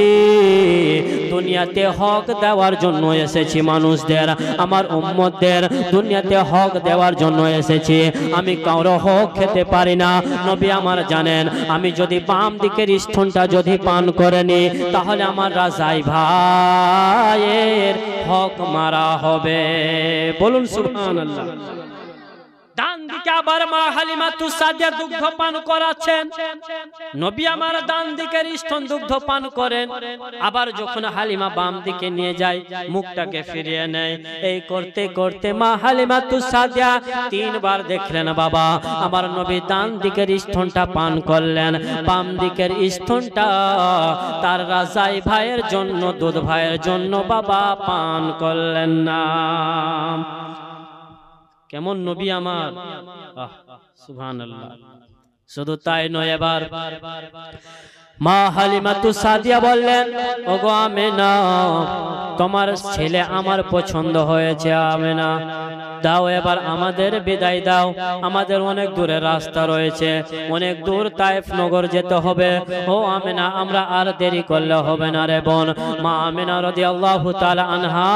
দুনিয়াতে হক দেওয়ার জন্য এসেছি মানুষদের, আমার উম্মতদের দুনিয়াতে হক দেওয়ার জন্য এসেছি। আমি কারো হক খেতে পারি না। নবী আমার জানেন আমি যদি বাম দিকের স্তনটা যদি পান করে নি, তাহলে আমার রাজাই ভাইয়ের হক মারা হবে। বলুন সুবহানাল্লাহ। ডান দিকে আবার মা হালিমা তু সাদিয়া দুগ্ধ পান করাচ্ছেন। নবী আমার ডান দিকের স্তন দুগ্ধ পান করেন। আবার যখন হালিমা বাম দিকে নিয়ে যায়, মুখটাকে ফিরিয়ে নেয়। এই করতে করতে মা হালিমা তু সাদিয়া তিনবার দেখলেন বাবা আমার নবী ডান দিকের স্তনটা পান করলেন, বাম দিকের স্তনটা তার রাজাই ভাইয়ের জন্য, দুধ ভাইয়ের জন্য বাবা পান করলেন না। কেমন নবী আমার, সুবহানাল্লাহ। শুধু তাই নয়, এবার মা হালিমা তু সাদিয়া বললেন, ওগো আমেনা তোমার ছেলে আমার পছন্দ হয়েছে। আমেনা দাও এবার আমাদের বিদায় দাও, আমাদের অনেক দূরে রাস্তা রয়েছে, অনেক দূর তায়েফ নগর যেতে হবে। ও আমেনা আমরা আর দেরি করলে হবে না রে বোন। মা আমেনা রাদিয়াল্লাহু তাআলা আনহা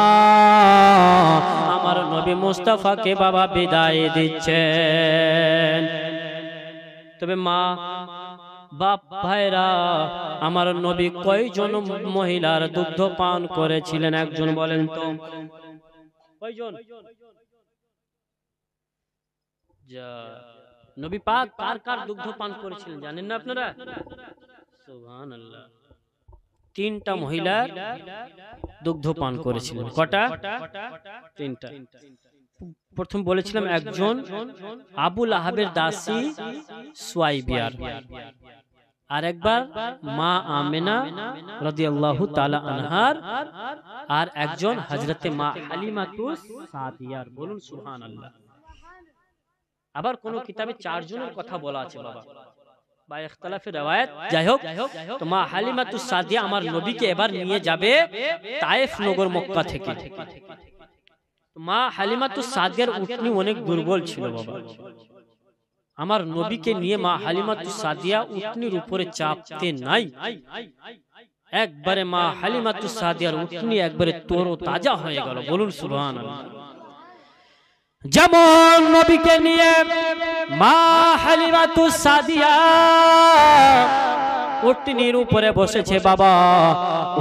আমার নবী মুস্তাফাকে বাবা বিদায় দিচ্ছেন। তবে মা বাপ ভাইরা আমার নবী কয়জন মহিলার দুগ্ধ পান করেছিলেন একজন বলেন তো, কয়জন? নবী পাক কার কার দুগ্ধ পান করেছিলেন জানেন না আপনারা? সুবহানাল্লাহ। তিনটা মহিলার দুগ্ধ পান করেছিলেন। কটা? তিনটা। প্রথম বলেছিলাম একজন আবুল আহাবের দাসী সুয়াইবিয়ার, আর একবার মা আমেনা রাদিয়াল্লাহু তাআলা আনহার, আর একজন হযরতে মা হালিমাতুস সাদিয়ার। বলুন সুবহানাল্লাহ। আবার কোন কিতাবে 4 জনের কথা বলা আছে বাবা, বা ইখতিলাফে রওয়ায়াত। যাই হোক, তো মা হালিমাতুস সাদিয়া আমার নবীকে এবার নিয়ে যাবে তায়েফ নগর মক্কা থেকে। মা হালিমাতুস সাদিয়ার উটনি অনেক দুর্বল ছিল বাবা। আমার নবীকে নিয়ে মা হালিমাতুস সাদিয়া উটনির উপরে চাপতে নাই, একবারে মা হালিমাতুস সাদিয়ার উটনি একবারে তরো তাজা হয়ে গেল। বলুন সুবহানাল্লাহ। যেমন নবীকে নিয়ে মা হালিমাতুস সাদিয়া উটনির উপরে বসেছে বাবা,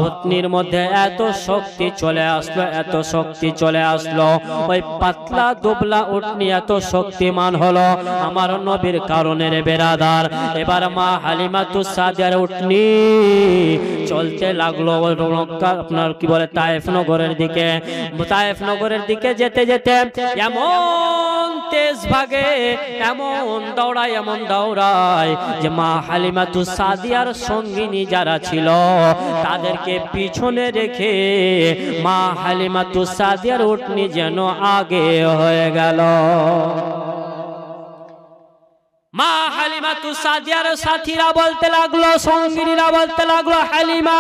উটনির মধ্যে এত শক্তি চলে আসলো, এত শক্তি চলে আসলো, ওই পাতলা দুবলা উটনি এত শক্তিমান হলো আমার নবীর কারণে রে বেরাদার। এবার মা হালিমাতুস সাদিয়ার উটনি চলতে লাগলো আপনার কি বলে তায়েফ নগরের দিকে। তায়েফ নগরের দিকে যেতে যেতে এমন তেজ ভাগে, এমন দৌড়ায়, এমন দৌড়ায় যে মা হালিমাতুস সাদিয়ার সঙ্গিনী যারা ছিল তাদেরকে পিছনে রেখে মা হালিমাতুস সাদিয়ার উটনি যেন আগে হয়ে গেল। মা হালিমাতুস সাদিয়ার সাথীরা বলতে লাগলো, সঙ্গিনীরা বলতে লাগলো, হালিমা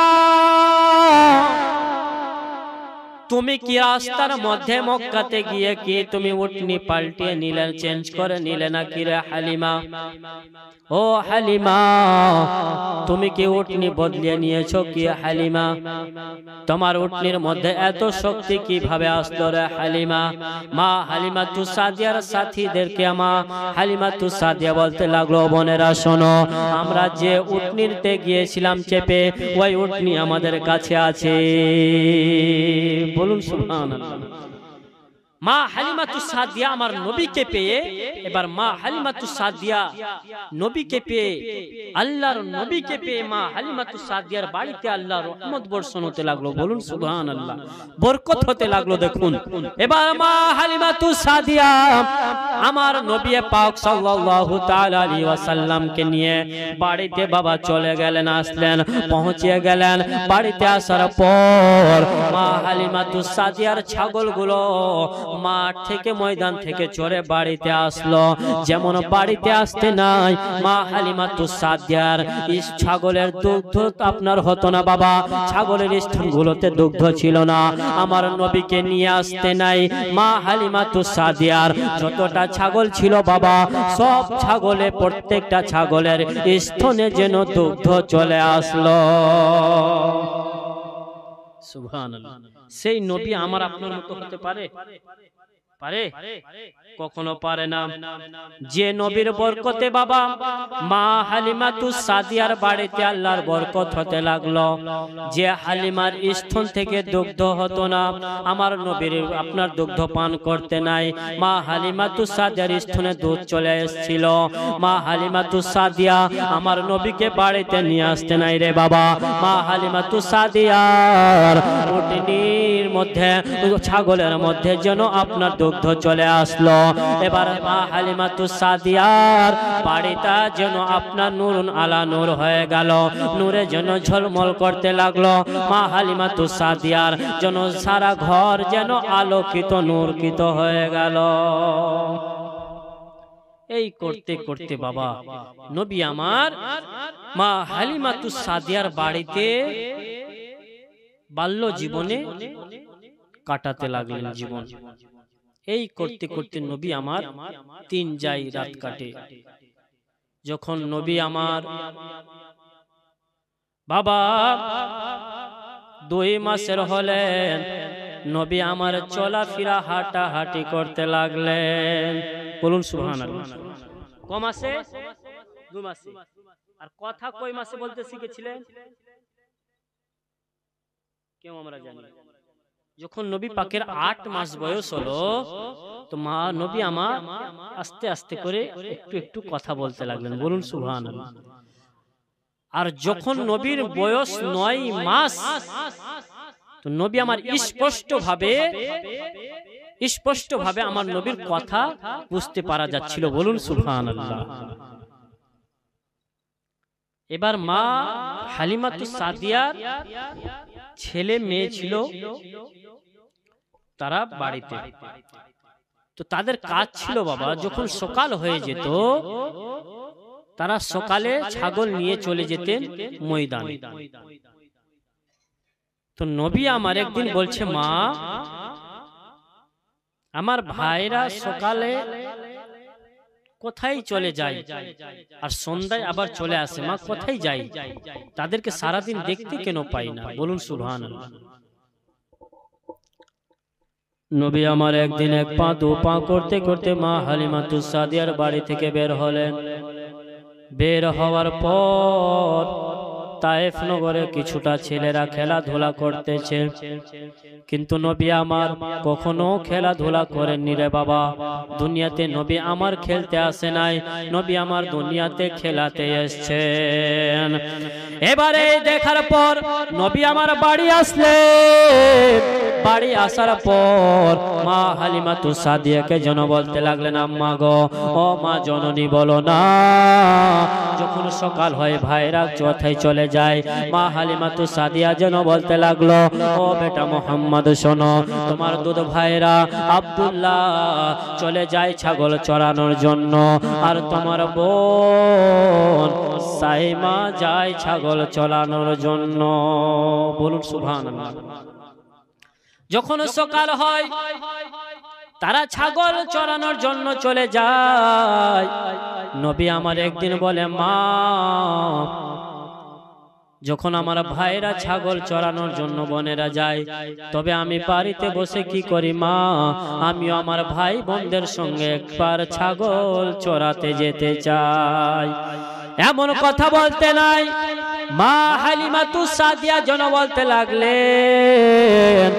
তুমি কি রাস্তার মধ্যে মক্কাতে গিয়ে কি তুমি উটনি পাল্টিয়ে নিলে, চেঞ্জ করে নিলে নাকি রে হালিমা? ও হালিমা তুমি কি উটনি বদলিয়ে নিয়েছো কি হালিমা? তোমার উটনির মধ্যে এত শক্তি কিভাবে আসলো রে হালিমা? মা হালিমাতুস সাদিয়ার সাথীদেরকে মা হালিমাতুস সাদিয়া বলতে লাগলো, বোনেরা শোনো, আমরা যে উটনিতে গিয়েছিলাম চেপে, ওই উটনি আমাদের কাছে আছে। বলুন সুবহানাল্লাহ। মা হালিমাতুস সাদিয়া আমার নবীকে পেয়ে, এবার মা হালিমাতুস সাদিয়া নবীকে পেয়ে, আল্লাহর নবীকে পেয়ে মা হালিমাতুস সাদিয়ার বাড়িতে আল্লাহর রহমত বর্ষণ হতে লাগলো। বলুন সুবহানাল্লাহ, বরকত হতে লাগলো। দেখুন এবার মা হালিমাতুস সাদিয়া আমার নবী পাক সাল্লাল্লাহু তাআলা আলাইহি ওয়াসাল্লামকে নিয়ে বাড়িতে বাবা চলে গেলেন, আসলেন, পৌঁছে গেলেন। বাড়িতে আসার পর মা হালিমাতুস সাদিয়ার ছাগলগুলো মাঠ থেকে, ময়দান থেকে চড়ে বাড়িতে আসলো। যেমন বাড়িতে আসতে নাই মা হালিমাতুস সাদিয়ার ছাগলের দুগ্ধ আপনার হতো না বাবা, ছাগলের স্তনগুলোতে দুগ্ধ ছিল না। আমার নবীকে নিয়ে আসতে নাই মা হালিমাতুস সাদিয়ার যতটা ছাগল ছিল বাবা, সব ছাগলে, প্রত্যেকটা ছাগলের স্তনে যেন দুগ্ধ চলে আসলো। সুবহানাল্লাহ। সেই নবী আমার আপনার মতো হতে পারে? পারে? কখনো পারে না। যে নবীর বরকতে বাবা মা হালিমাতুস সাদিয়ার বাড়িতে আল্লাহর বরকত হতে লাগলো, যে হালিমার স্তন থেকে দুগ্ধ হতো না, আমার নবীর আপনার দুগ্ধ পান করতে নাই, মা হালিমাতুস সাদিয়ার স্তনে দুধ চলে এসেছিল। মা হালিমাতুস সাদিয়া আমার নবীকে বাড়িতে নিয়ে আসতে নাই রে বাবা। মা হালিমাতুস সাদিয়ার উটনির মধ্যে, ছাগলের মধ্যে যেন আপনার দুগ্ধ চলে আসলো। এবার মা হালিমাতুস সাদিয়ার বাড়িটা যেন আপনার নূরুন আলা নূর হয়ে গেল, নূরে যেন ঝলমল করতে লাগলো। মা হালিমাতুস সাদিয়ার যেন সারা ঘর যেন আলোকিত, নূরকিত হয়ে গেল। এই করতে করতে বাবা নবী আমার মা হালিমাতুস সাদিয়ার বাড়িতে বাল্য জীবনে কাটাতে লাগলেন জীবন। এই করতে করতে নবী আমার 3 যাই রাত কাটে। যখন নবী আমার বাবা 2 মাসের হলেন, নবী আমার চলাফেরা হাঁটাহাঁটি করতে লাগলেন। বলুন সুবহানাল্লাহ। ক মাসে? 2 মাসে। আর কথা কয় মাসে বলতে শিখেছিলেন? কেউ আমরা জানি। যখন নবী পাকের 8 মাস বয়স হলো, তো মা নবী আমার আস্তে আস্তে করে একটু একটু কথা বলতে লাগলেন। বলুন সুবহানাল্লাহ। আর যখন নবীর বয়স 9 মাস, তো নবী আমার স্পষ্ট ভাবে স্পষ্ট ভাবে আমার নবীর কথা বুঝতে পারা যাচ্ছিল। বলুন সুবহানাল্লাহ। এবার মা হালিমাতুস সাদিয়ার ছেলে মেয়ে ছিল, তারা বাড়িতে। তো তাদের কাজ ছিল বাবা, যখন সকাল হয়ে যেত তারা সকালে ছাগল নিয়ে চলে যেতেন ময়দানে। তো নবী আমার একদিন বলছে, মা আমার ভাইরা সকালে কোথায় চলে যায় আর সন্ধ্যায় আবার চলে আসে, মা কোথায় যাই, তাদেরকে সারাদিন দেখতে কেন পাই না? বলুন সুবহানাল্লাহ। নবী আমার একদিন এক পা দু পা করতে করতে মা হালিমাতুস সাদিয়ার বাড়ি থেকে বের হলেন। বের হওয়ার পর তায়েফ নগরে কিছুটা ছেলেরা খেলাধুলা করতেছে, কিন্তু নবী আমার কখনো খেলাধুলা করেননি রে বাবা। দুনিয়াতে নবী আমার খেলতে আসে নাই, নবী আমার দুনিয়াতে খেলাতে এসেছেন। এবারে দেখার পর নবী আমার বাড়ি আসলেন। বাড়ি আসার পর মা হালিমাতুস সাদিয়াকে যেন বলতে লাগলেন, আম্মা গো, ও মা জননী বলো না, যখন সকাল হয় ভাইরা কোথায় চলে যায়? মা হালিমাতুস সাদিয়া যেন বলতে লাগলো, ও বেটা মোহাম্মদ শোনো, তোমার দুধ ভাইরা আব্দুল্লাহ চলে যায় ছাগল চড়ানোর জন্য, আর তোমার বোন সাইমা যায় ছাগল চড়ানোর জন্য। বলুন সুবহানাল্লাহ। যখন সকাল হয় তারা ছাগল চড়ানোর জন্য চলে যায়। নবী আমার একদিন বলে, মা যখন আমার ভাইরা ছাগল চড়ানোর জন্য বনেরা যায়, তবে আমি বাড়িতে বসে কি করি মা? আমিও আমার ভাই বোনদের সঙ্গে একবার ছাগল চড়াতে যেতে চাই। এমন কথা বলতে নাই, মা হালিমাতুস সাদিয়া যেন বলতে লাগলেন,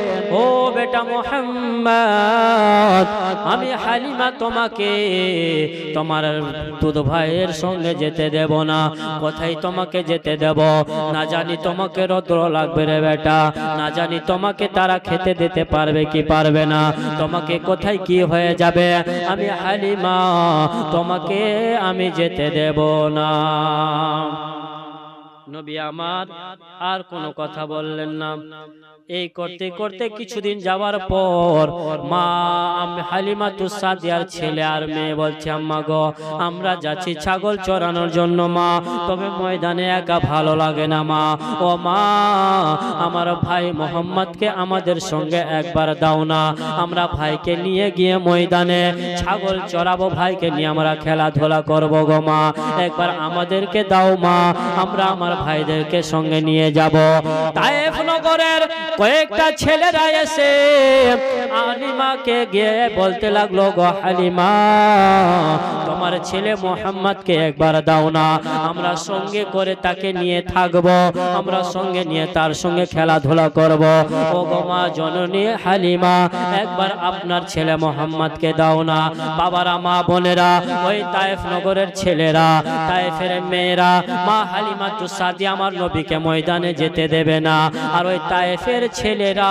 ও বেটা মুহাম্মদ, আমি হালিমা তোমাকে তোমার দুধ ভাইয়ের সঙ্গে যেতে দেব না। কোথায় তোমাকে যেতে দেব? না জানি তোমাকে রৌদ্র লাগবে রে বেটা, না জানি তোমাকে তারা খেতে দিতে পারবে কি পারবে না, তোমাকে কোথায় কি হয়ে যাবে। আমি হালিমা তোমাকে আমি যেতে দেব না। নবী আমার আর কোনো কথা বললেন না। এই করতে করতে কিছুদিন যাওয়ার পর মা হালিমাতুস সাদিয়ার ছেলে আর মেয়ে বলছে, আম্মা গো, আমরা যাচ্ছি ছাগল চড়ানোর জন্য মা, তবে ময়দানে একা ভালো লাগে না মা। ও মা, আমার ভাই মোহাম্মদকে আমাদের সঙ্গে একবার দাও না, আমরা ভাইকে নিয়ে গিয়ে ময়দানে ছাগল চড়াবো, ভাইকে নিয়ে আমরা খেলাধুলা করবো গো মা, একবার আমাদেরকে দাও মা, আমরা আমার ভাইদেরকে সঙ্গে নিয়ে যাব। তায়েফ নগরের কয়েকটা ছেলেরা এসে হালিমাকে গিয়ে বলতে লাগলো, গো হালিমা, তোমার ছেলে মোহাম্মদকে একবার দাও না, আমরা সঙ্গে করে তাকে নিয়ে থাকবো, আমরা সঙ্গে নিয়ে তার সঙ্গে খেলাধুলা করব। ও গো মা জননী হালিমা, একবার আপনার ছেলে মোহাম্মদকে দাও না। বাবারা, মা বোনেরা, ওই তায়েফ নগরের ছেলেরা, তায়েফের মেয়েরা মা হালিমাতুস সাদিয়া আমার নবীকে ময়দানে যেতে দেবে না, আর ওই তায়েফের ছেলেরা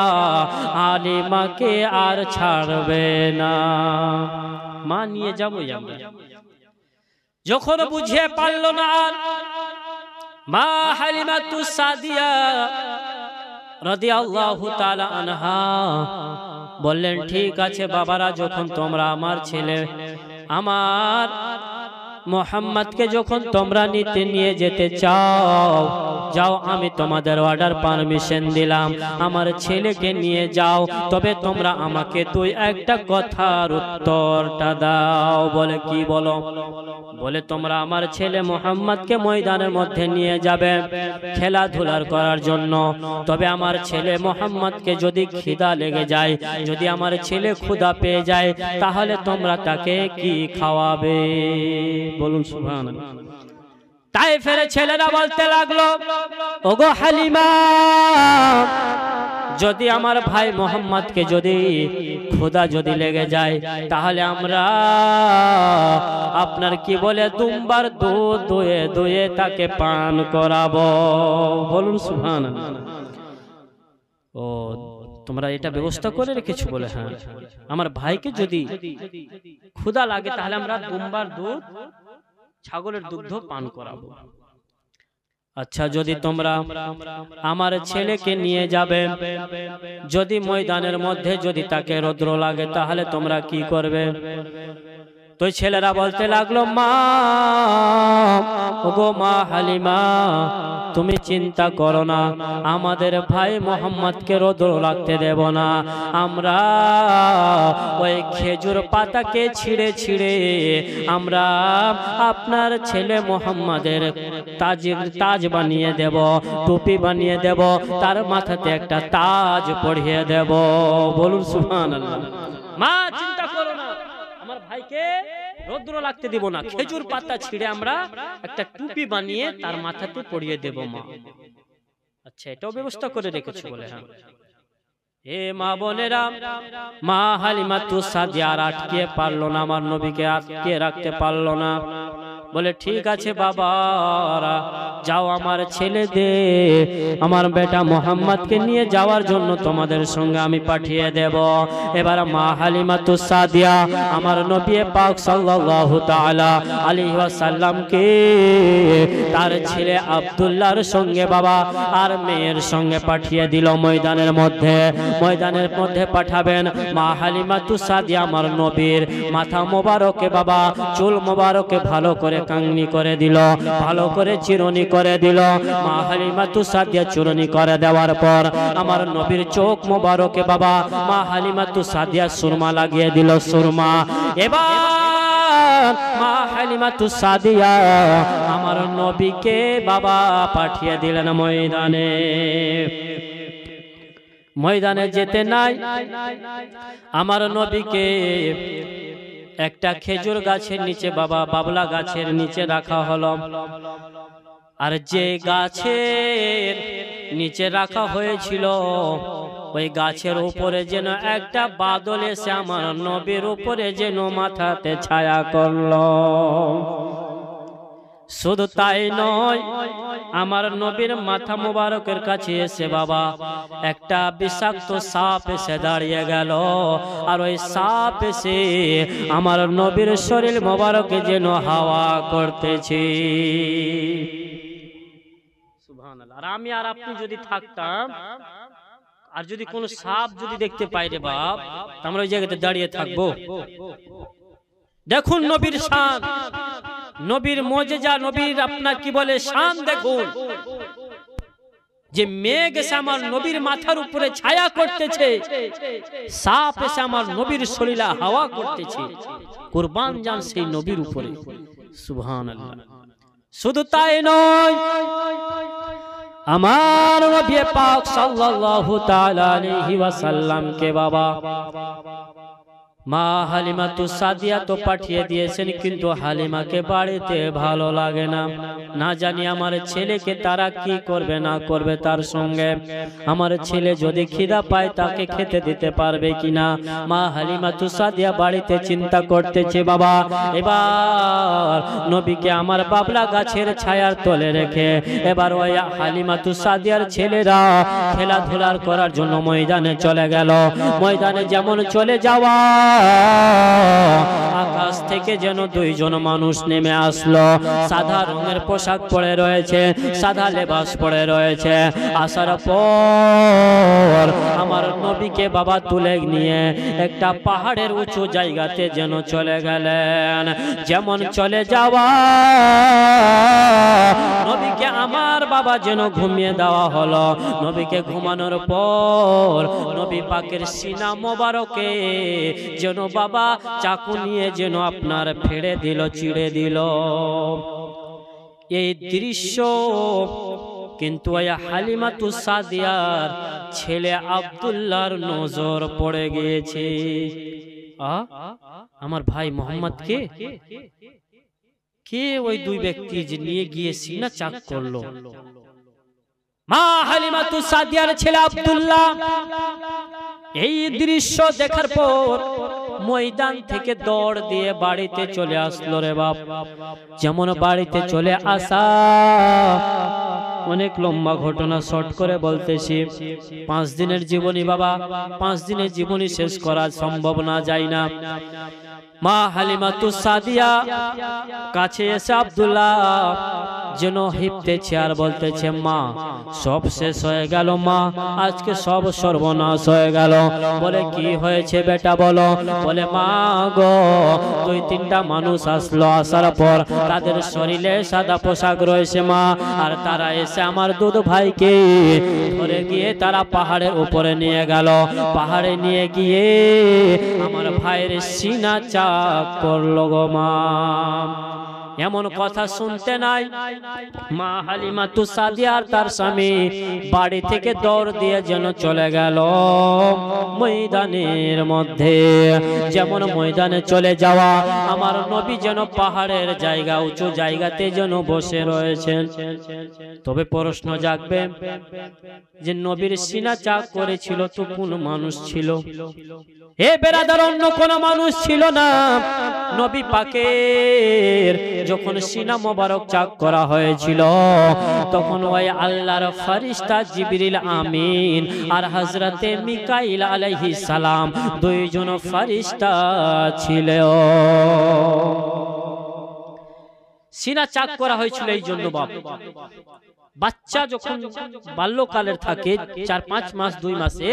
হালিমাকে আর ছাড়বে না। মা নিয়ে যাবোই আমরা। যখন বুঝে পারল না মা হালিমাতুস সাদিয়া রাদিয়াল্লাহু তাআলা আনহা বললেন, ঠিক আছে বাবারা, যখন তোমরা আমার ছেলে আমার মোহাম্মদকে যখন তোমরা নিয়ে যেতে চাও, যাও, আমি তোমাদের অর্ডার পারমিশন দিলাম, আমার ছেলেকে নিয়ে যাও, তবে তোমরা আমাকে দুই একটা কথার উত্তরটা দাও। বলে, কি বলো? বলে, তোমরা আমার ছেলে মোহাম্মদকে ময়দানের মধ্যে নিয়ে যাবে খেলাধুলার করার জন্য, তবে আমার ছেলে মোহাম্মদকে যদি খিদা লেগে যায়, যদি আমার ছেলে ক্ষুধা পেয়ে যায়, তাহলে তোমরা তাকে কি খাওয়াবে? বলুন সুবহানাল্লাহ। তায়েফের ছেলেরা বলতে লাগলো, ওগো হালিমা, যদি আমার ভাই মোহাম্মদকে যদি ক্ষুধা যদি লেগে যায়, তাহলে আমরা আপনার কি বলে দুম্বার দুধ দুয়ে দুয়ে তাকে পান করাবো। বলুন সুবহানাল্লাহ। ও তোমরা এটা ব্যবস্থা করে রেখেছো বলে, হ্যাঁ। আমার ভাইকে যদি ক্ষুধা লাগে তাহলে আমরা দুম্বার দুধ, ছাগলের দুগ্ধ পান করাবো। আচ্ছা, যদি তোমরা আমার ছেলেকে নিয়ে যাবে, যদি ময়দানের মধ্যে যদি তাকে রৌদ্র লাগে তাহলে তোমরা কি করবে? তো ছেলেরা বলতে লাগলো, মা, ওগো মা হালিমা, তুমি চিন্তা করো না, আমাদের ভাই মোহাম্মদকে রৌদ্র লাগতে দেব না। আমরা ওই খেজুর পাতাকে ছিঁড়ে ছিঁড়ে আমরা আপনার ছেলে মোহাম্মদের তাজ বানিয়ে দেব, টুপি বানিয়ে দেব, তার মাথাতে একটা তাজ পরিয়ে দেব। বলুন সুবহানাল্লাহ। মা, চিন্তা করো না, আমার ভাইকে রৌদ্র লাগতে দিব না, খেজুর পাতা ছিঁড়ে আমরা একটা টুপি বানিয়ে তার মাথাতে পরিয়ে দেব মা। আচ্ছা, এটাও ব্যবস্থা করে রেখেছো বলে, হ্যাঁ। হে মা বোনেরা, মা হালিমাতু সাদিয়া আর আটকে পারলো না, আমার নবীকে আটকে রাখতে পারলো না। বলে, ঠিক আছে বাবারা, যাও, আমার ছেলে দে, আমার বেটা মোহাম্মদকে নিয়ে যাওয়ার জন্য তোমাদের সঙ্গে আমি পাঠিয়ে দেব। এবার মা হালিমাতু সাদিয়া আমার নবী পাক সাল্লাল্লাহু তাআলা আলাইহি ওয়াসাল্লামকে তার ছেলে আব্দুল্লাহর সঙ্গে বাবা আর মেয়ের সঙ্গে পাঠিয়ে দিল ময়দানের মধ্যে। ময়দানের মধ্যে পাঠাবেন মা হালিমাতু সাদিয়া আমার নবীর মাথা মোবারকে বাবা, চুল মোবারকে ভালো করে কাংনি করে দিল, ভালো করে চিরুনি করে দিল। মা হালিমাতু সাদিয়া চিরুনি করে দেওয়ার পর আমার নবীর চোখ মোবারকে বাবা মা হালিমাতু সাদিয়া সুরমা লাগিয়ে দিল, সুরমা। এবার মা হালিমাতু সাদিয়া আমার নবীকে বাবা পাঠিয়ে দিলেন ময়দানে। ময়দানে যেতে নাই আমার নবীকে একটা খেজুর গাছের নিচে বাবা, বাবলা গাছের নিচে রাখা হলো। আর যে গাছের নিচে রাখা হয়েছিল ওই গাছের উপরে যেন একটা বাদল এসে আমার নবীর উপরে যেন মাথাতে ছায়া করলো। শুধু তাই নয়, আমার নবীর মাথা মোবারকের কাছে এসে বাবা একটা বিষাক্ত সাপ এসে দাঁড়িয়ে গেল। আর ওই সাপ এসে আমার নবীর শরীর মোবারকে যেন হাওয়া করতেছে। সুবহানাল্লাহ। আর আমি আর আপনি যদি থাকতাম আর যদি কোন সাপ যদি দেখতে পাই রে বাপ, আমরা ওই জায়গাতে দাঁড়িয়ে থাকবো? দেখুন নবীর শান, নবীর মুজিজা, নবীর আপনার কি বলে শান দেখুন। যে মেঘ এসে আমার নবীর মাথার উপরে ছায়া করতেছে, সাপ এসে আমার নবীর শরীরে হাওয়া করতেছে। কুরবান যান সেই নবীর উপরে। সুবহানাল্লাহ। শুধু তাই নয়, আমার নবী পাক সাল্লাল্লাহু তাআলা আলাইহি ওয়াসাল্লাম কে বাবা মা হালিমাতু সাদিয়া তো পাঠিয়ে দিয়েছেন, কিন্তু হালিমাকে বাড়িতে ভালো লাগে না। না জানি আমার ছেলেকে তারা কি করবে না করবে তার সঙ্গে। আমার ছেলে যদি খিদা পায় তাকে খেতে দিতে পারবে কিনা। মা হালিমাতু সাদিয়া বাড়িতে চিন্তা করতেছে বাবা। এবার নবীকে আমার বাবলা গাছের ছায়ার তলে রেখে এবার ওই হালিমাতু সাদিয়ার ছেলেরা খেলাধুলার করার জন্য ময়দানে চলে গেল। ময়দানে যেমন চলে যাওয়া, আকাশ থেকে যেন দুইজন মানুষ নেমে আসলো। সাদা রঙের পোশাক পরে রয়েছে, সাদা লেবাস পরে রয়েছে। আসার পর আমার নবীকে বাবা তুলে নিয়ে একটা পাহাড়ের উঁচু জায়গাতে যেন চলে গেলেন। যেমন চলে যাওয়া নবীকে আমার বাবা যেন ঘুমিয়ে দেওয়া হলো। নবীকে ঘুমানোর পর নবী পাকের সিনা মোবারকে যেন বাবা চাকু নিয়ে যেন আপনার ফেড়ে দিল, চিড়ে দিল। এই দৃশ্য কিন্তু হালিমাতু সাদিয়ার ছেলে আব্দুল্লাহর নজর পড়ে গিয়েছে। আমার ভাই মোহাম্মদ কে ওই দুই ব্যক্তি যে নিয়ে গিয়ে সিনা চাক করলো। মা হালিমাতু সাদিয়ার ছেলে আব্দুল্লাহ এই দৃশ্য দেখার পর ময়দান থেকে দৌড় দিয়ে বাড়িতে চলে আসলো রে বাপ। যেমন বাড়িতে চলে আসা অনেক লম্বা ঘটনা শর্ট করে বলতেছি। 5 দিনের জীবনী বাবা, 5 দিনের জীবনী শেষ করা সম্ভব না, যায় না। মা হালিমাতুস সাদিয়া কাছে এসে আব্দুল্লাহ যেন হিপতেছে আর বলতেছে, মা সব শেষ হয়ে গেল, মা আজকে সব সর্বনাশ হয়ে গেল। বলে কি হয়েছে বেটা বলো? বলে মা গো, 2-3টা মানুষ আসলো, আসার পর তাদের শরীরে সাদা পোশাক রয়েছে মা, আর তারা এসে আমার দুধ ভাইকে ধরে গিয়ে তারা পাহাড়ের উপরে নিয়ে গেল। পাহাড়ে নিয়ে গিয়ে আমার ভাইয়ের সিনা চাক করলো গো মা। এমন কথা শুনতে নাই মা হালিমাতুস সাদিয়া আর তার স্বামী বাড়ি থেকে দৌড় দিয়ে যেন চলে গেল ময়দানের মধ্যে। যেমন ময়দানে চলে যাওয়া, আমার নবী যেন পাহাড়ের জায়গা, উঁচু জায়গাতে যেন বসে রয়েছেন। তবে প্রশ্ন জাগবে যে নবীর সিনা চাক করেছিল তো কোন মানুষ ছিল? হে বেরাদার, অন্য কোন মানুষ ছিল না। নবী পাকের যখন সিনা মোবারক চাক করা হয়েছিল, তখন ওই আল্লাহর ফেরেশতা জিবরিল আমিন আর হযরতে মিকাইল আলাইহিস সালাম 2 জন ফেরেশতা ছিল। সিনা চাক করা হয়েছিল এই জন্য বাচ্চা যখন বাল্যকালের থাকে 4-5 মাস 2 মাসে